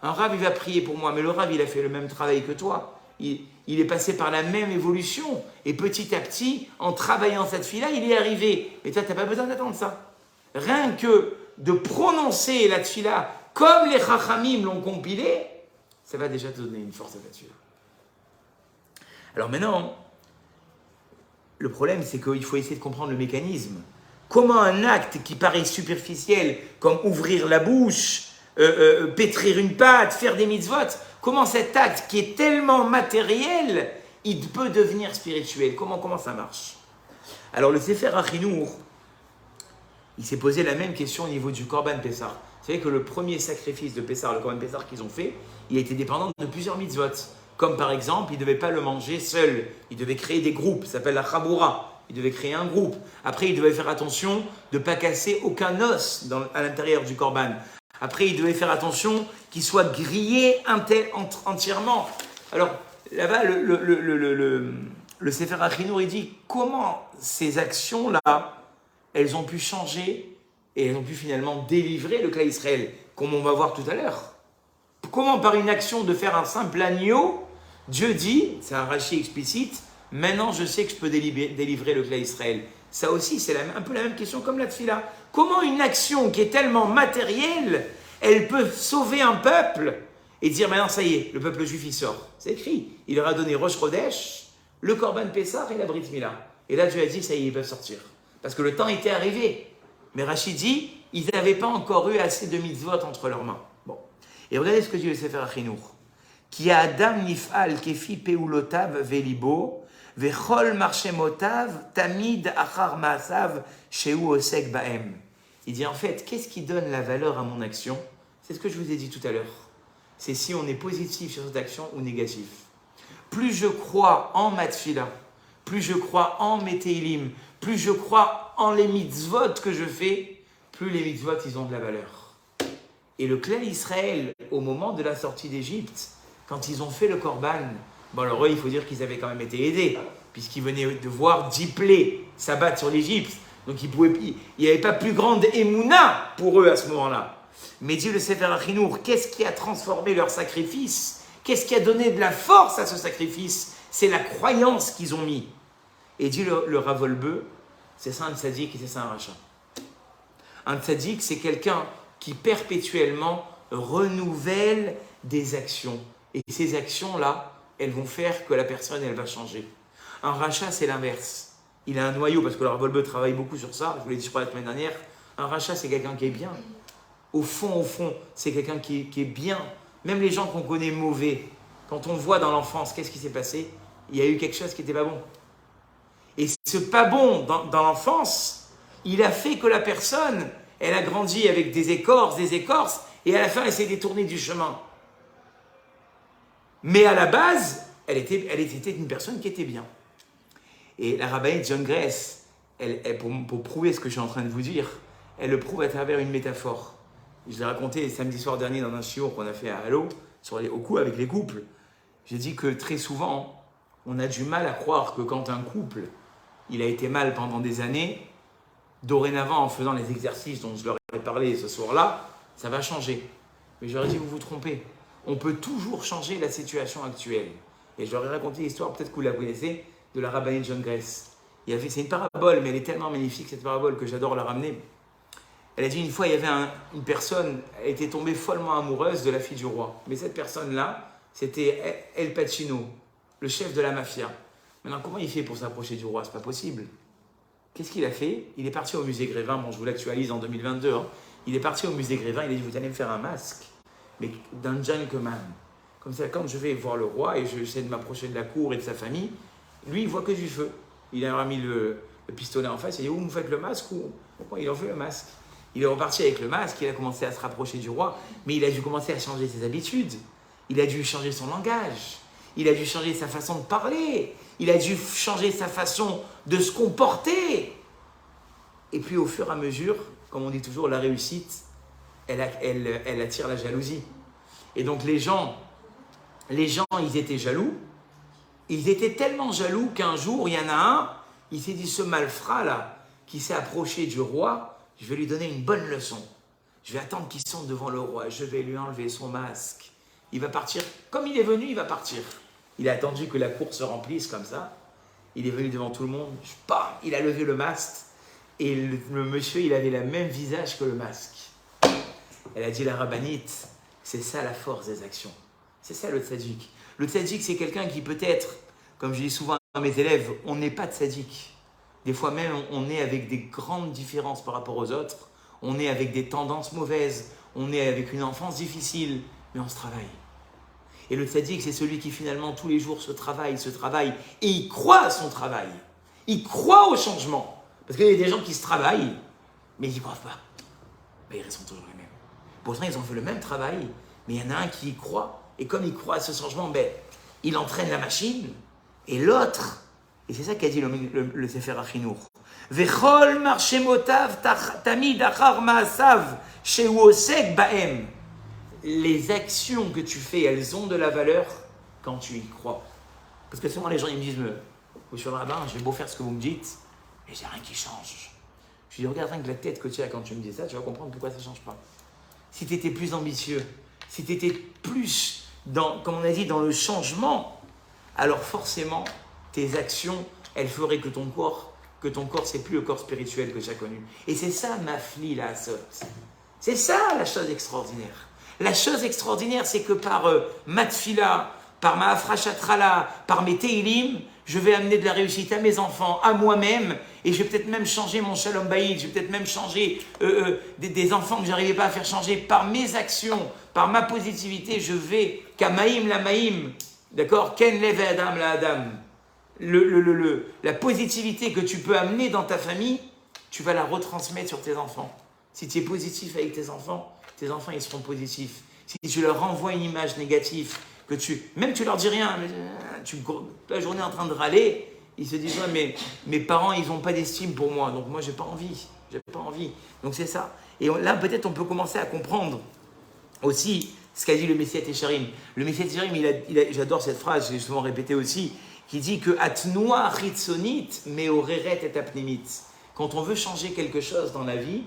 un Rav il va prier pour moi, mais le Rav il a fait le même travail que toi. Il est passé par la même évolution et petit à petit, en travaillant cette fille-là, il est arrivé. Mais toi, tu n'as pas besoin d'attendre ça. Rien que de prononcer la tfila comme les chachamim l'ont compilé, ça va déjà te donner une force là-dessus. Alors maintenant, le problème, c'est qu'il faut essayer de comprendre le mécanisme. Comment un acte qui paraît superficiel, comme ouvrir la bouche, pétrir une pâte, faire des mitzvot, comment cet acte qui est tellement matériel, il peut devenir spirituel? Comment ça marche? Alors le Sefer HaChinour, il s'est posé la même question au niveau du Korban Pessah. Vous savez que le premier sacrifice de Pessah, le Korban Pessah qu'ils ont fait, il a été dépendant de plusieurs mitzvot. Comme par exemple, il ne devait pas le manger seul. Il devait créer des groupes, ça s'appelle la Chaboura. Il devait créer un groupe. Après, il devait faire attention de ne pas casser aucun os à l'intérieur du Korban. Après, il devait faire attention qu'il soit grillé entièrement. Alors, là-bas, le Sefer HaChinour, il dit comment ces actions-là, elles ont pu changer et elles ont pu finalement délivrer le clan Israël, comme on va voir tout à l'heure. Comment par une action de faire un simple agneau, Dieu dit, c'est un Rashi explicite, maintenant je sais que je peux délivrer le clan Israël. Ça aussi, c'est un peu la même question comme la tfila. Comment une action qui est tellement matérielle, elle peut sauver un peuple et dire maintenant ça y est, le peuple juif il sort. C'est écrit, il leur a donné Rosh Chodesh, le Korban Pessah et la Brit Mila. Et là Dieu a dit ça y est, ils peuvent sortir. Parce que le temps était arrivé. Mais Rachid dit, ils n'avaient pas encore eu assez de mitzvot entre leurs mains. Bon. Et regardez ce que dit le Sefer HaChinour. Ki Adam nif'al kefi peulotav velibo vechol marchemotav tamid achar ma'asav sheu osek ba'em. Il dit en fait, qu'est-ce qui donne la valeur à mon action? C'est ce que je vous ai dit tout à l'heure. C'est si on est positif sur cette action ou négatif. Plus je crois en ma tfila, plus je crois en mes teilim, plus je crois en les mitzvot que je fais, plus les mitzvot ils ont de la valeur. Et le clan Israël, au moment de la sortie d'Égypte, quand ils ont fait le Korban, bon alors eux, il faut dire qu'ils avaient quand même été aidés, puisqu'ils venaient de voir 10 plaies s'abattre sur l'Égypte. Donc il n'y avait pas plus grande émouna pour eux à ce moment-là. Mais dit le Sefer HaChinour, qu'est-ce qui a transformé leur sacrifice? Qu'est-ce qui a donné de la force à ce sacrifice? C'est la croyance qu'ils ont mis. Et dit le Rav Wolbe, c'est ça un tzaddik et c'est ça un rachat. Un tzaddik, c'est quelqu'un qui perpétuellement renouvelle des actions. Et ces actions-là, elles vont faire que la personne, elle va changer. Un rachat, c'est l'inverse. Il a un noyau, parce que le Rav Wolbe travaille beaucoup sur ça, je vous l'ai dit, je crois, la semaine dernière. Un rachat, c'est quelqu'un qui est bien. au fond, c'est quelqu'un qui est bien. Même les gens qu'on connaît mauvais, quand on voit dans l'enfance, qu'est-ce qui s'est passé? Il y a eu quelque chose qui n'était pas bon. Et ce pas bon dans l'enfance, il a fait que la personne, elle a grandi avec des écorces, et à la fin, elle s'est détournée du chemin. Mais à la base, elle était une personne qui était bien. Et la rabbinite John Grace, pour prouver ce que je suis en train de vous dire, elle le prouve à travers une métaphore. Je l'ai raconté samedi soir dernier dans un shiur qu'on a fait à Halo, au coup avec les couples. J'ai dit que très souvent, on a du mal à croire que quand un couple, il a été mal pendant des années, dorénavant, en faisant les exercices dont je leur ai parlé ce soir-là, ça va changer. Mais j'aurais dit, vous vous trompez. On peut toujours changer la situation actuelle. Et je leur ai raconté l'histoire, peut-être que vous la connaissez, de la rabbinite John Grace. C'est une parabole, mais elle est tellement magnifique, cette parabole, que j'adore la ramener. Elle a dit une fois, il y avait une personne, elle était tombée follement amoureuse de la fille du roi. Mais cette personne-là, c'était El Pacino, le chef de la mafia. Maintenant, comment il fait pour s'approcher du roi? C'est pas possible. Qu'est-ce qu'il a fait? Il est parti au musée Grévin. Bon, je vous l'actualise en 2022. Hein. Il est parti au musée Grévin. Il a dit, vous allez me faire un masque, mais d'un gentleman. Comme ça, quand je vais voir le roi et j'essaie de m'approcher de la cour et de sa famille, lui, il voit que du feu. Il a mis le pistolet en face. Il dit, vous me faites le masque ou il en fait le masque. Il est reparti avec le masque. Il a commencé à se rapprocher du roi. Mais il a dû commencer à changer ses habitudes. Il a dû changer son langage. Il a dû changer sa façon de parler. Il a dû changer sa façon de se comporter. Et puis au fur et à mesure, comme on dit toujours, la réussite, elle attire la jalousie. Et donc les gens, ils étaient jaloux. Ils étaient tellement jaloux qu'un jour, il y en a un, il s'est dit, ce malfrat là, qui s'est approché du roi, je vais lui donner une bonne leçon. Je vais attendre qu'il sonne devant le roi, je vais lui enlever son masque. Il va partir, comme il est venu, il va partir. Il a attendu que la cour se remplisse comme ça. Il est venu devant tout le monde, bam, il a levé le masque. Et le monsieur, il avait le même visage que le masque. Elle a dit, la rabbinite, c'est ça la force des actions. C'est ça le tzaddik. Le tzaddik, c'est quelqu'un qui peut-être, comme je dis souvent à mes élèves, on n'est pas tzaddik. Des fois même, on est avec des grandes différences par rapport aux autres. On est avec des tendances mauvaises. On est avec une enfance difficile. Mais on se travaille. Et le tzaddik, c'est celui qui finalement tous les jours se travaille. Et il croit à son travail. Il croit au changement. Parce qu'il y a des gens qui se travaillent, mais ils n'y croient pas. Mais ils sont toujours les mêmes. Pourtant, ils ont fait le même travail, mais il y en a un qui y croit. Et comme il croit à ce changement, il entraîne la machine. Et l'autre, et c'est ça qu'a dit le Sefer HaChinuch. Vechol marchemotav tamid achar ma'asav shehu osek ba'em. Les actions que tu fais, elles ont de la valeur quand tu y crois. Parce que souvent les gens ils me disent, monsieur le rabbin, j'ai beau faire ce que vous me dites, mais il n'y a rien qui change. Je lui dis, regarde rien que la tête que tu as quand tu me dis ça, tu vas comprendre pourquoi ça ne change pas. Si tu étais plus ambitieux, si tu étais plus, comme on a dit, dans le changement, alors forcément, tes actions, elles feraient que ton corps, c'est plus le corps spirituel que tu as connu. Et c'est ça, ma fille, la asot. C'est ça la chose extraordinaire. La chose extraordinaire, c'est que par ma tfila, par ma afrachatrala, par mes teilim, je vais amener de la réussite à mes enfants, à moi-même, et je vais peut-être même changer mon shalom baïd, je vais peut-être même changer des enfants que je n'arrivais pas à faire changer par mes actions, par ma positivité, je vais, kamaïm la maïm, d'accord, ken leve adam la adam, la positivité que tu peux amener dans ta famille, tu vas la retransmettre sur tes enfants. Si tu es positif avec tes enfants, ils seront positifs. Si tu leur renvoies une image négative, même tu leur dis rien, mais la journée en train de râler, ils se disent, ouais, mais mes parents, ils n'ont pas d'estime pour moi, donc moi, j'ai pas envie. Donc c'est ça. Et là, peut-être, on peut commencer à comprendre aussi ce qu'a dit le Messiah Técharim. Le Messiah Técharim, j'adore cette phrase, je l'ai souvent répétée aussi, qui dit que Atnoa chitzonit meoreret et apnimit. Quand on veut changer quelque chose dans la vie,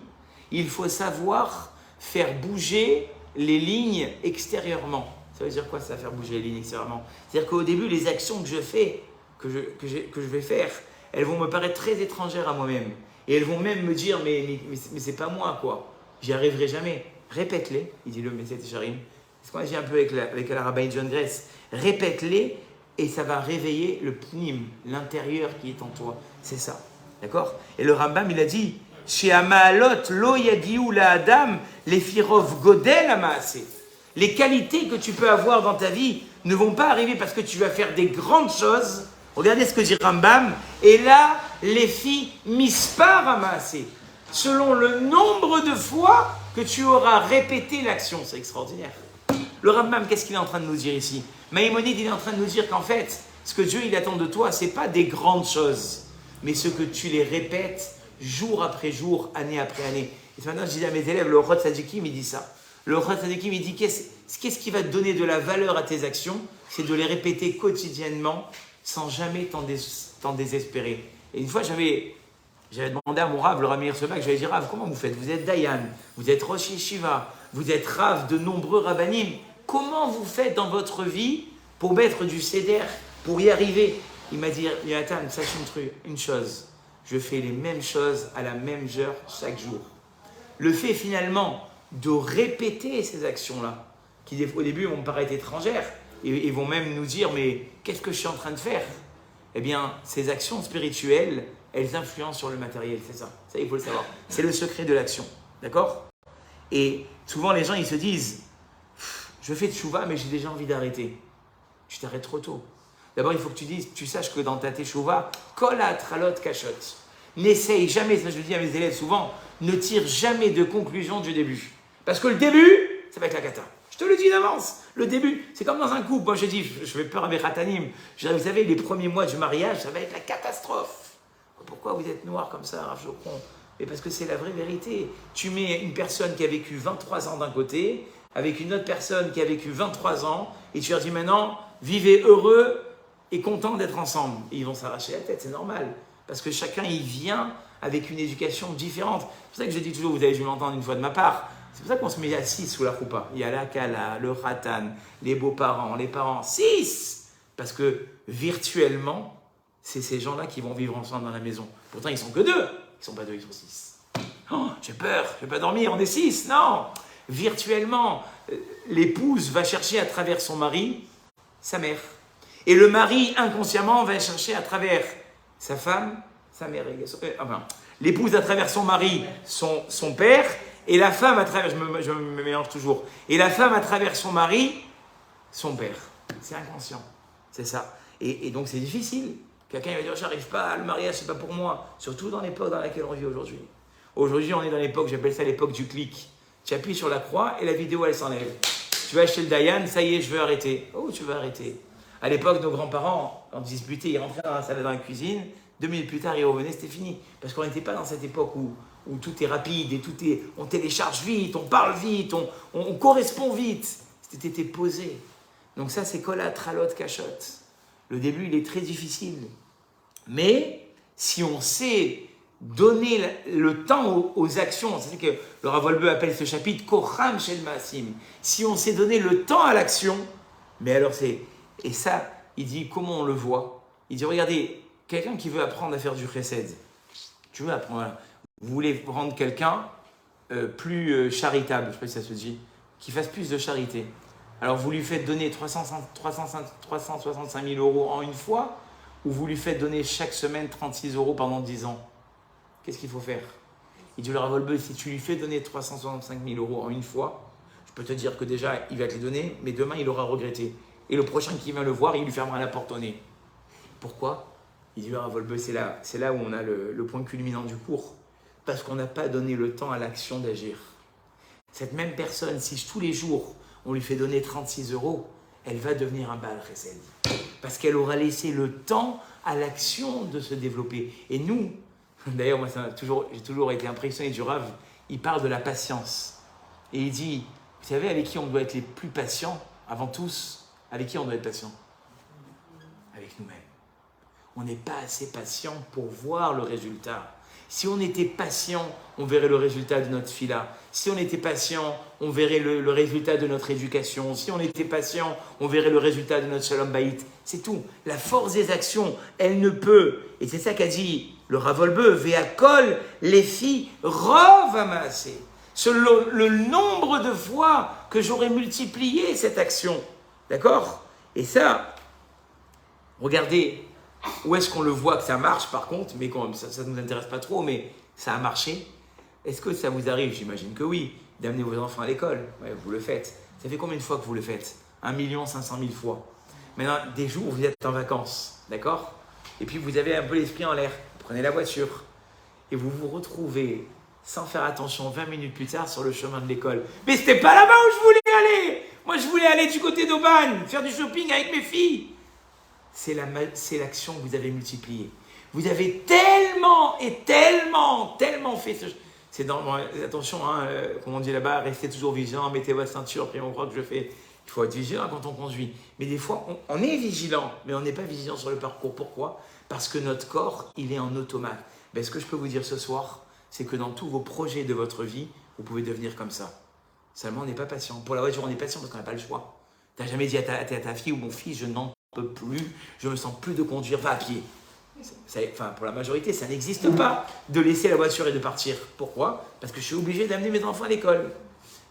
il faut savoir faire bouger les lignes extérieurement. Ça veut dire quoi ça, faire bouger les lignes extérieurement? C'est-à-dire qu'au début, les actions que je fais, que je vais faire, elles vont me paraître très étrangères à moi-même. Et elles vont même me dire, mais c'est pas moi, quoi. J'y arriverai jamais. Répète-les, il dit le Messiah Técharim. C'est ce qu'on a dit un peu avec la rabbin John Grace. Répète-les et ça va réveiller le pnim, l'intérieur qui est en toi. C'est ça. D'accord? Et le Rambam, il a dit, chez Amaalot, lo yagiou la Adam, les firov godel amaase. Les qualités que tu peux avoir dans ta vie ne vont pas arriver parce que tu vas faire des grandes choses. Regardez ce que dit Rambam. Et là, les filles mispar amaase. Selon le nombre de fois que tu auras répété l'action. C'est extraordinaire. Le Rambam, qu'est-ce qu'il est en train de nous dire ici? Maïmonide, il est en train de nous dire qu'en fait, ce que Dieu il attend de toi, ce n'est pas des grandes choses, mais ce que tu les répètes jour après jour, année après année. Et maintenant, je disais à mes élèves, le Rod Sadikim, il dit ça. Le Rod Sadikim, il dit qu'est-ce qui va te donner de la valeur à tes actions? C'est de les répéter quotidiennement sans jamais t'en désespérer. Et une fois, j'avais demandé à mon Rav, le Ramir Sebak, j'avais dit, Rav, comment vous faites? Vous êtes Dayan, vous êtes Rosh Yeshiva, vous êtes Rav de nombreux Rabbanim. Comment vous faites dans votre vie pour mettre du Seder, pour y arriver? Il m'a dit, Yatan, sache une chose, je fais les mêmes choses à la même heure chaque jour. Le fait finalement de répéter ces actions-là, qui au début vont me paraître étrangères, et vont même nous dire, mais qu'est-ce que je suis en train de faire? Eh bien, ces actions spirituelles, elles influencent sur le matériel, c'est ça. Ça, il faut le savoir. C'est le secret de l'action, d'accord? Et souvent, les gens, ils se disent, je fais tchouva, mais j'ai déjà envie d'arrêter. Tu t'arrêtes trop tôt. D'abord, il faut que tu saches que dans ta tchouva, kol ha'atralot kashot. N'essaye jamais, ça je le dis à mes élèves souvent, ne tire jamais de conclusion du début. Parce que le début, ça va être la cata. Je te le dis d'avance. Le début, c'est comme dans un couple. Moi, je dis, je fais peur avec Ratanim. Je dis, vous savez, les premiers mois du mariage, ça va être la catastrophe. Pourquoi vous êtes noir comme ça, Rav Jocron? Mais parce que c'est la vraie vérité. Tu mets une personne qui a vécu 23 ans d'un côté, avec une autre personne qui a vécu 23 ans, et tu leur dis maintenant, vivez heureux et contents d'être ensemble. Et ils vont s'arracher la tête, c'est normal. Parce que chacun, il vient avec une éducation différente. C'est pour ça que je dis toujours, vous avez dû l'entendre une fois de ma part, c'est pour ça qu'on se met à 6 sous la roupa. Il y a la kala, le khatan, les beaux-parents, les parents, 6. Parce que virtuellement, c'est ces gens-là qui vont vivre ensemble dans la maison. Pourtant, ils sont que 2. Ils ne sont pas 2, ils sont 6. Oh, j'ai peur, je ne vais pas dormir, on est 6. Non. Virtuellement, l'épouse va chercher à travers son mari sa mère. Et le mari, inconsciemment, va chercher à travers sa femme, sa mère. L'épouse à travers son mari, son père. Et la femme à travers, je me mélange toujours. Et la femme à travers son mari, son père. C'est inconscient. C'est ça. Et donc c'est difficile. Quelqu'un va dire, j'arrive pas, le mariage, c'est pas pour moi. Surtout dans l'époque dans laquelle on vit aujourd'hui. Aujourd'hui, on est dans l'époque, j'appelle ça l'époque du clic. Tu appuies sur la croix et la vidéo, elle s'enlève. Tu vas chez le Dayan, ça y est, je veux arrêter. Oh, tu veux arrêter. À l'époque, nos grands-parents, quand ils disputaient, ils rentraient dans la salle dans la cuisine. 2 minutes plus tard, ils revenaient, c'était fini. Parce qu'on n'était pas dans cette époque où tout est rapide et on télécharge vite, on parle vite, on correspond vite. C'était posé. Donc ça, c'est kol ha'atralot kashot. Le début, il est très difficile. Mais si on sait donner le temps aux actions, c'est ce que le Rav Wolbe appelle ce chapitre Kocham Shel Maasim. Si on sait donner le temps à l'action, mais alors c'est... Et ça, il dit, comment on le voit? Il dit, regardez, quelqu'un qui veut apprendre à faire du chesed, tu veux apprendre, vous voulez rendre quelqu'un plus charitable, je ne sais pas si ça se dit, qui fasse plus de charité. Alors vous lui faites donner 365 000 euros en une fois, ou vous lui faites donner chaque semaine 36 euros pendant 10 ans. Qu'est-ce qu'il faut faire? Il dit, le Rav Wolbe, si tu lui fais donner 365 000 euros en une fois, je peux te dire que déjà, il va te les donner, mais demain, il aura regretté. Et le prochain qui vient le voir, il lui fermera la porte au nez. Pourquoi? Il dit, le Rav Wolbe, c'est là où on a le point culminant du cours. Parce qu'on n'a pas donné le temps à l'action d'agir. Cette même personne, si tous les jours, on lui fait donner 36 euros, elle va devenir un Baal Chesed. Parce qu'elle aura laissé le temps à l'action de se développer. Et nous, d'ailleurs, moi, j'ai toujours été impressionné du Rav, il parle de la patience. Et il dit, vous savez avec qui on doit être les plus patients, avant tous, avec qui on doit être patient? Avec nous-mêmes. On n'est pas assez patient pour voir le résultat. Si on était patient, on verrait le résultat de notre fila. Si on était patient, on verrait le résultat de notre éducation. Si on était patient, on verrait le résultat de notre shalom bayit. C'est tout. La force des actions, elle ne peut. Et c'est ça qu'a dit le Rav Wolbe, Ve'akol les filles rov amassé. Selon le nombre de fois que j'aurais multiplié cette action. D'accord? Et ça, regardez. Où est-ce qu'on le voit que ça marche par contre, mais ça ne nous intéresse pas trop, mais ça a marché. Est-ce que ça vous arrive, j'imagine que oui, d'amener vos enfants à l'école? Ouais, vous le faites. Ça fait combien de fois que vous le faites? 1 500 000 fois. Maintenant, des jours où vous êtes en vacances, d'accord? Et puis vous avez un peu l'esprit en l'air. Vous prenez la voiture et vous vous retrouvez sans faire attention 20 minutes plus tard sur le chemin de l'école. Mais c'était pas là-bas où je voulais aller. Moi, je voulais aller du côté d'Aubagne, faire du shopping avec mes filles. C'est l'action que vous avez multipliée. Vous avez tellement fait ce... C'est dans... Attention, hein, comme on dit là-bas, restez toujours vigilant, mettez votre ceinture, après on croit que je fais... Il faut être vigilant quand on conduit. Mais des fois, on est vigilant, mais on n'est pas vigilant sur le parcours. Pourquoi? Parce que notre corps, il est en automate. Ben, ce que je peux vous dire ce soir, c'est que dans tous vos projets de votre vie, vous pouvez devenir comme ça. Seulement, on n'est pas patient. Pour la voiture, on est patient parce qu'on n'a pas le choix. Tu n'as jamais dit à ta fille ou mon fils, je n'en peux plus, je ne me sens plus de conduire, va à pied. Pour la majorité, ça n'existe pas de laisser la voiture et de partir. Pourquoi? Parce que je suis obligé d'amener mes enfants à l'école.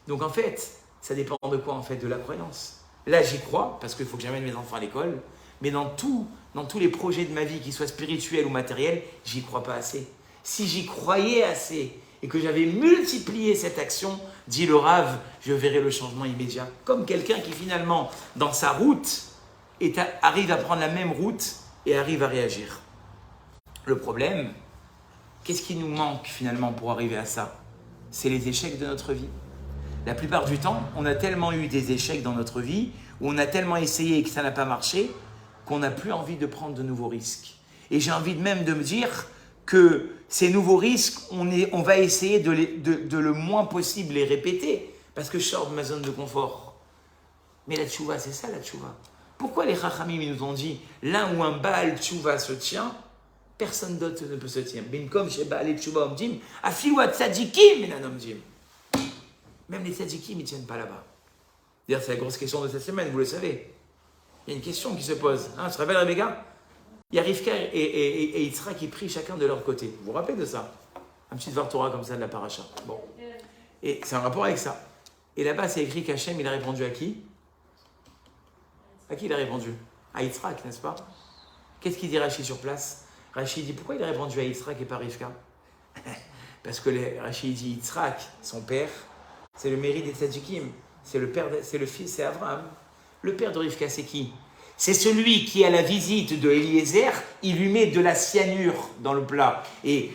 Donc en fait, ça dépend de quoi en fait? De la croyance. Là, j'y crois parce qu'il faut que j'amène mes enfants à l'école. Mais dans tous les projets de ma vie, qu'ils soient spirituels ou matériels, j'y crois pas assez. Si j'y croyais assez et que j'avais multiplié cette action, dit le Rav, je verrais le changement immédiat. Comme quelqu'un qui finalement, dans sa route, arrive à prendre la même route et arrive à réagir. Le problème, qu'est-ce qui nous manque finalement pour arriver à ça? C'est les échecs de notre vie. La plupart du temps, on a tellement eu des échecs dans notre vie, où on a tellement essayé et que ça n'a pas marché, qu'on n'a plus envie de prendre de nouveaux risques. Et j'ai envie même de me dire que ces nouveaux risques, on va essayer de le moins possible les répéter, parce que je sors de ma zone de confort. Mais la tchouva, c'est ça la tchouva. Pourquoi les chachamim nous ont dit, là où un Baal tchouva se tient, personne d'autre ne peut se tenir. Binkom chez Baal et tchouva omdim, afiwa tzadikim menan omdim. Même les tzadikim, ils ne tiennent pas là-bas. D'ailleurs, c'est la grosse question de cette semaine, vous le savez. Il y a une question qui se pose. Hein, tu te rappelles, Rebecca? Il y a Rivka et Yitzhak qui prient chacun de leur côté. Vous vous rappelez de ça? Un petit Dvar Torah comme ça de la paracha. Bon. Et c'est un rapport avec ça. Et là-bas, c'est écrit qu'Hachem, il a répondu à qui? À qui il a répondu? À Yitzhak, n'est-ce pas? Qu'est-ce qu'il dit Rachid sur place? Rachid dit, pourquoi il a répondu à Yitzhak et pas Rivka? Parce que Rachid dit, Yitzhak, son père, c'est le mérite des tzadikim. C'est le fils, c'est Abraham. Le père de Rivka, c'est qui? C'est celui qui, à la visite de Eliezer, il lui met de la cyanure dans le plat. Et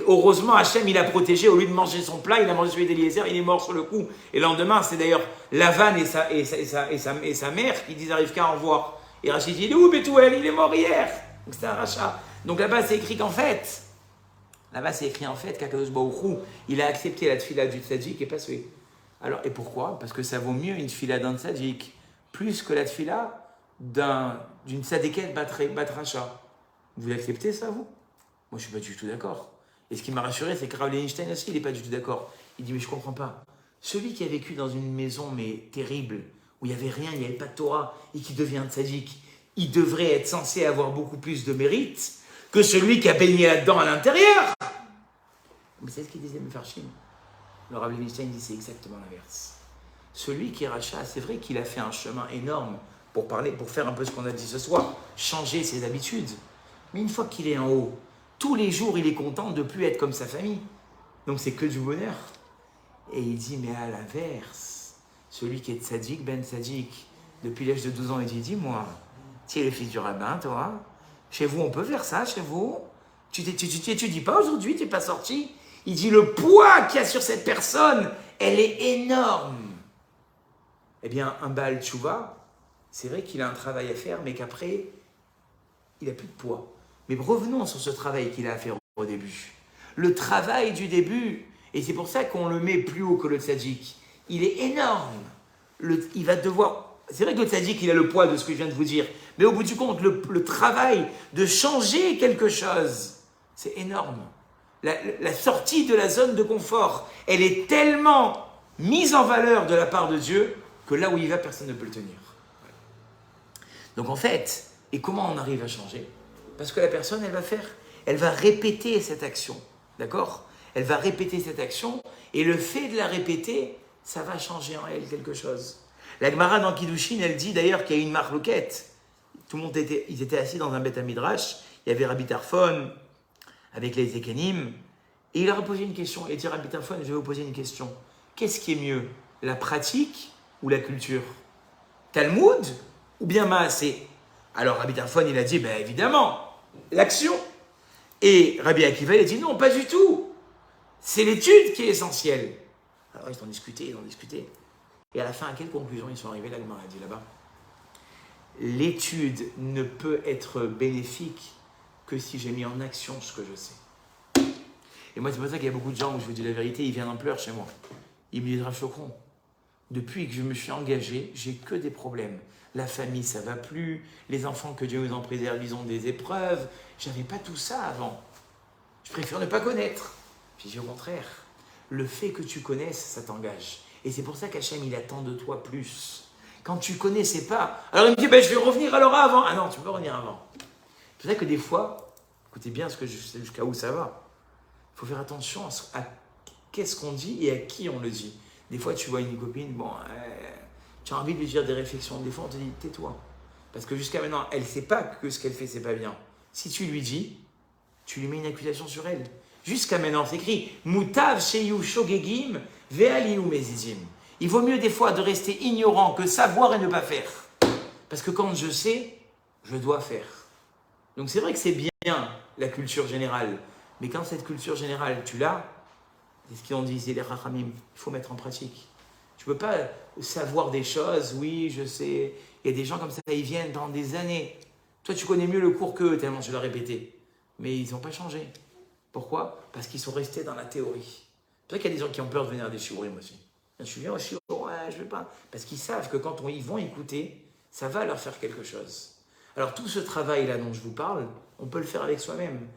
heureusement, Hachem, il a protégé. Au lieu de manger son plat, il a mangé celui d'Eliezer, il est mort sur le coup. Et le lendemain, c'est d'ailleurs Lavan et sa mère qui disent à Rivka au revoir. Et Rachid dit, où Bethuel, il est mort hier. Donc c'est un rachat. Donc là-bas, c'est écrit qu'Akadosh Baruch Hu, il a accepté la tfila du tzaddik et pas celui. Alors, et pourquoi? Parce que ça vaut mieux une tfila d'un tzaddik, plus que la tfila d'une tzaddiket batracha. Vous acceptez ça, vous? Moi, je ne suis pas du tout d'accord. Et ce qui m'a rassuré, c'est que Rav Einstein aussi, il n'est pas du tout d'accord. Il dit, mais je ne comprends pas. Celui qui a vécu dans une maison, mais terrible, où il n'y avait rien, il n'y avait pas de Torah, et qui devient tzaddik, il devrait être censé avoir beaucoup plus de mérite que celui qui a baigné là-dedans à l'intérieur. Mais c'est ce qu'il disait Mefarshim. Le Rav Einstein dit, c'est exactement l'inverse. Celui qui est rachat, c'est vrai qu'il a fait un chemin énorme pour faire un peu ce qu'on a dit ce soir, changer ses habitudes. Mais une fois qu'il est en haut, tous les jours, il est content de ne plus être comme sa famille. Donc c'est que du bonheur. Et il dit, mais à l'inverse, celui qui est tzaddik, ben tzaddik, depuis l'âge de 12 ans, il dit, dis-moi, tu es le fils du rabbin, toi? Chez vous, on peut faire ça, chez vous? Tu t'étudies pas aujourd'hui, tu n'es pas sorti? Il dit, le poids qu'il y a sur cette personne, elle est énorme. Eh bien, un Baal Tchouva, c'est vrai qu'il a un travail à faire, mais qu'après, il n'a plus de poids. Mais revenons sur ce travail qu'il a à faire au début. Le travail du début, et c'est pour ça qu'on le met plus haut que le tzaddik, il est énorme. Il va devoir... C'est vrai que le tzaddik, il a le poids de ce que je viens de vous dire, mais au bout du compte, le travail de changer quelque chose, c'est énorme. La sortie de la zone de confort, elle est tellement mise en valeur de la part de Dieu que là où il va, personne ne peut le tenir. Donc en fait, et comment on arrive à changer? Parce que la personne, elle va répéter cette action, d'accord? Elle va répéter cette action, et le fait de la répéter, ça va changer en elle quelque chose. La Gemara dans Kiddushin, elle dit d'ailleurs qu'il y a une marloquette. Tout le monde ils étaient assis dans un Beth Midrash, il y avait Rabbi Tarfon avec les Zekenim, Et il leur a posé une question. Il a dit, Rabbi Tarfon, je vais vous poser une question. Qu'est-ce qui est mieux, la pratique ou la culture? Talmud ou bien Maasé? Alors Rabbi Tarfon, il a dit, ben évidemment, l'action. Et Rabbi Akiva, il a dit, non, pas du tout. C'est l'étude qui est essentielle. Alors ils ont discuté. Et à la fin, à quelle conclusion ils sont arrivés? Là, il a dit là-bas, l'étude ne peut être bénéfique que si j'ai mis en action ce que je sais. Et moi, c'est pour ça qu'il y a beaucoup de gens où je vous dis la vérité, ils viennent en pleurs chez moi. Ils me disent, Rav Chokron, depuis que je me suis engagé, j'ai que des problèmes. La famille, ça va plus. Les enfants, que Dieu nous en préserve, ils ont des épreuves. J'avais pas tout ça avant. Je préfère ne pas connaître. J'ai dit au contraire, le fait que tu connaisses, ça t'engage. Et c'est pour ça qu'Hachem, il attend de toi plus. Quand tu connaissais pas, alors il me dit, ben, je vais revenir alors avant. Ah non, tu peux revenir avant. C'est pour ça que des fois, écoutez bien ce que je sais jusqu'à où ça va. Il faut faire attention à qu'est-ce qu'on dit et à qui on le dit. Des fois, tu vois une copine, bon, tu as envie de lui dire des réflexions. Des fois, on te dit, tais-toi. Parce que jusqu'à maintenant, elle ne sait pas que ce qu'elle fait, c'est pas bien. Si tu lui dis, tu lui mets une accusation sur elle. Jusqu'à maintenant, c'est écrit, Mutav sheyu shogegim ve'aliyu mezidim. Il vaut mieux des fois de rester ignorant que savoir et ne pas faire. Parce que quand je sais, je dois faire. Donc c'est vrai que c'est bien la culture générale. Mais quand cette culture générale, tu l'as, c'est ce qu'ils ont dit, c'est les Rachamim, il faut mettre en pratique. Tu ne peux pas savoir des choses, oui, je sais. Il y a des gens comme ça, ils viennent dans des années. Toi, tu connais mieux le cours qu'eux, tellement je l'ai répété. Mais ils n'ont pas changé. Pourquoi? Parce qu'ils sont restés dans la théorie. C'est vrai qu'il y a des gens qui ont peur de venir à des shiurim aussi. Je suis bien au shiur, ouais, je ne veux pas. Parce qu'ils savent que quand ils vont écouter, ça va leur faire quelque chose. Alors tout ce travail-là dont je vous parle, on peut le faire avec soi-même.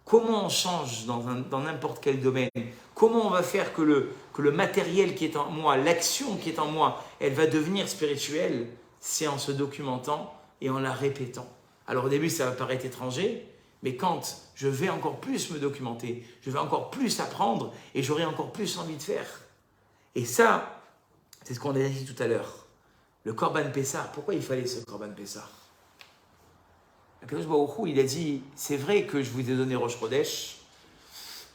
Comment on change dans n'importe quel domaine? Comment on va faire que le matériel qui est en moi, l'action qui est en moi, elle va devenir spirituelle? C'est en se documentant et en la répétant. Alors au début, ça va paraître étranger, mais quand je vais encore plus me documenter, je vais encore plus apprendre et j'aurai encore plus envie de faire. Et ça, c'est ce qu'on a dit tout à l'heure. Le Korban Pessah, pourquoi il fallait ce Korban Pessah? Akadosh Baruch Hu, il a dit, c'est vrai que je vous ai donné Rosh Chodesh.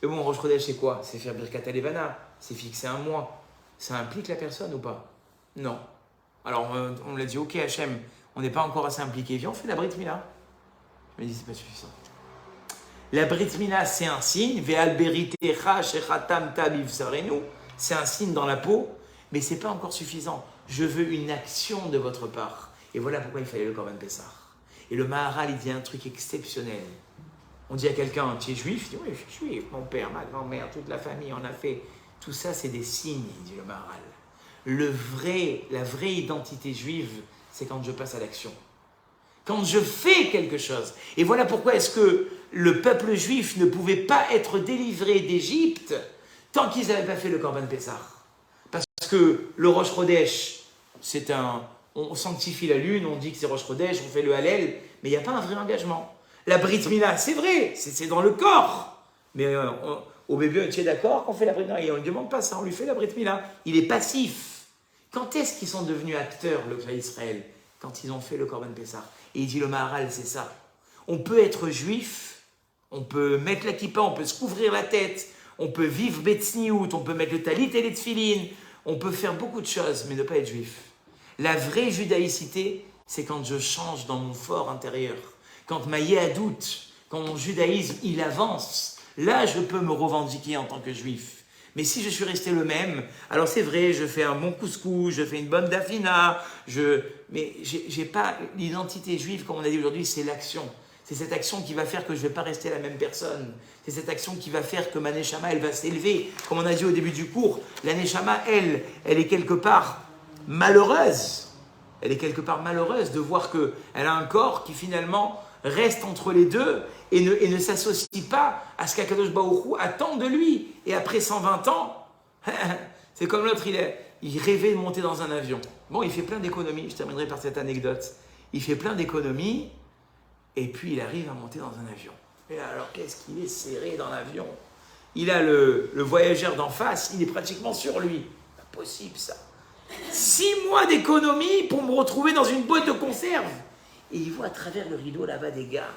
Et bon, Rosh Chodesh, c'est quoi? C'est faire Birkat Halevana, c'est fixer un mois. Ça implique la personne ou pas? Non. Alors, on l'a dit, ok Hachem, on n'est pas encore assez impliqué. Viens, on fait la Brit Mila. Je me dis, c'est pas suffisant. La Brit Mila, c'est un signe. Ve'al beritecha shechatam tabiv sarenu. C'est un signe dans la peau, mais c'est pas encore suffisant. Je veux une action de votre part. Et voilà pourquoi il fallait le Korban Pessah. Et le Maharal, il dit un truc exceptionnel. On dit à quelqu'un, tu es juif? Il dit, oui, je suis juif, mon père, ma grand-mère, toute la famille, on a fait. Tout ça, c'est des signes, dit le Maharal. La vraie identité juive, c'est quand je passe à l'action. Quand je fais quelque chose. Et voilà pourquoi est-ce que le peuple juif ne pouvait pas être délivré d'Égypte tant qu'ils n'avaient pas fait le Korban Pessah. Parce que le Rosh Chodesh, on sanctifie la lune, on dit que c'est Rosh Chodesh, on fait le Hallel, mais il n'y a pas un vrai engagement. La Brit Mila, c'est vrai, c'est dans le corps. Mais au bébé, tu es d'accord qu'on fait la Brit Mila? Et on ne lui demande pas ça, on lui fait la Brit Mila. Il est passif. Quand est-ce qu'ils sont devenus acteurs, le peuple d'Israël? Quand ils ont fait le Korban Pessah. Et il dit le Maharal, c'est ça. On peut être juif, on peut mettre la kippa, on peut se couvrir la tête, on peut vivre Betsniout, on peut mettre le talit et les tfilines, on peut faire beaucoup de choses, mais ne pas être juif. La vraie judaïcité, c'est quand je change dans mon fort intérieur. Quand ma yéhadout, quand mon judaïsme, il avance, là, je peux me revendiquer en tant que juif. Mais si je suis resté le même, alors c'est vrai, je fais un bon couscous, je fais une bonne dafina, mais j'ai pas l'identité juive, comme on a dit aujourd'hui, c'est l'action. C'est cette action qui va faire que je ne vais pas rester la même personne. C'est cette action qui va faire que ma neshama, elle va s'élever. Comme on a dit au début du cours, la neshama, elle est quelque part malheureuse. Elle est quelque part malheureuse de voir qu'elle a un corps qui finalement reste entre les deux et ne s'associe pas à ce qu'Akadosh Baruch Hu attend de lui. Et après 120 ans, c'est comme l'autre, il rêvait de monter dans un avion. Bon, il fait plein d'économies, je terminerai par cette anecdote. Il fait plein d'économies et puis il arrive à monter dans un avion. Et alors, qu'est-ce qu'il est serré dans l'avion? Il a le voyageur d'en face, il est pratiquement sur lui. Pas possible ça. 6 mois d'économie pour me retrouver dans une boîte de conserve. Et il voit à travers le rideau là-bas des gars.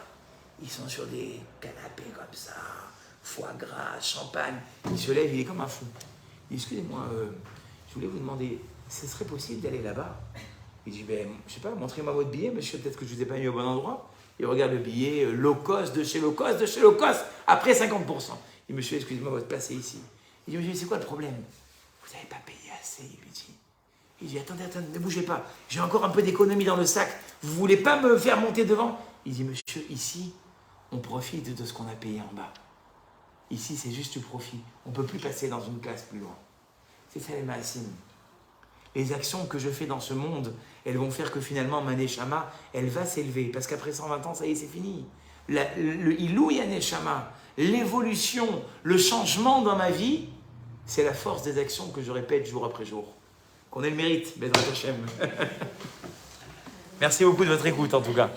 Ils sont sur des canapés comme ça, foie gras, champagne. Il se lève, il est comme un fou. Il dit, excusez-moi, je voulais vous demander, ce serait possible d'aller là-bas? Il dit, ben, je sais pas, montrez-moi votre billet, monsieur, peut-être que je ne vous ai pas mis au bon endroit. Il regarde le billet, low cost, de chez low cost, de chez low cost, après 50%. Il dit, monsieur, excusez-moi, votre place est ici. Il dit, monsieur, c'est quoi le problème? Vous n'avez pas payé assez, il lui dit. Il dit, attendez, ne bougez pas, j'ai encore un peu d'économie dans le sac, vous ne voulez pas me faire monter devant? Il dit, monsieur, ici, on profite de ce qu'on a payé en bas. Ici, c'est juste du profit. On ne peut plus passer dans une classe plus loin. C'est ça les Maasim. Les actions que je fais dans ce monde, elles vont faire que finalement, ma Neshama, elle va s'élever. Parce qu'après 120 ans, ça y est, c'est fini. Le Ilou Neshama, l'évolution, le changement dans ma vie, c'est la force des actions que je répète jour après jour. Qu'on ait le mérite, Bezrat Hashem. Merci beaucoup de votre écoute en tout cas.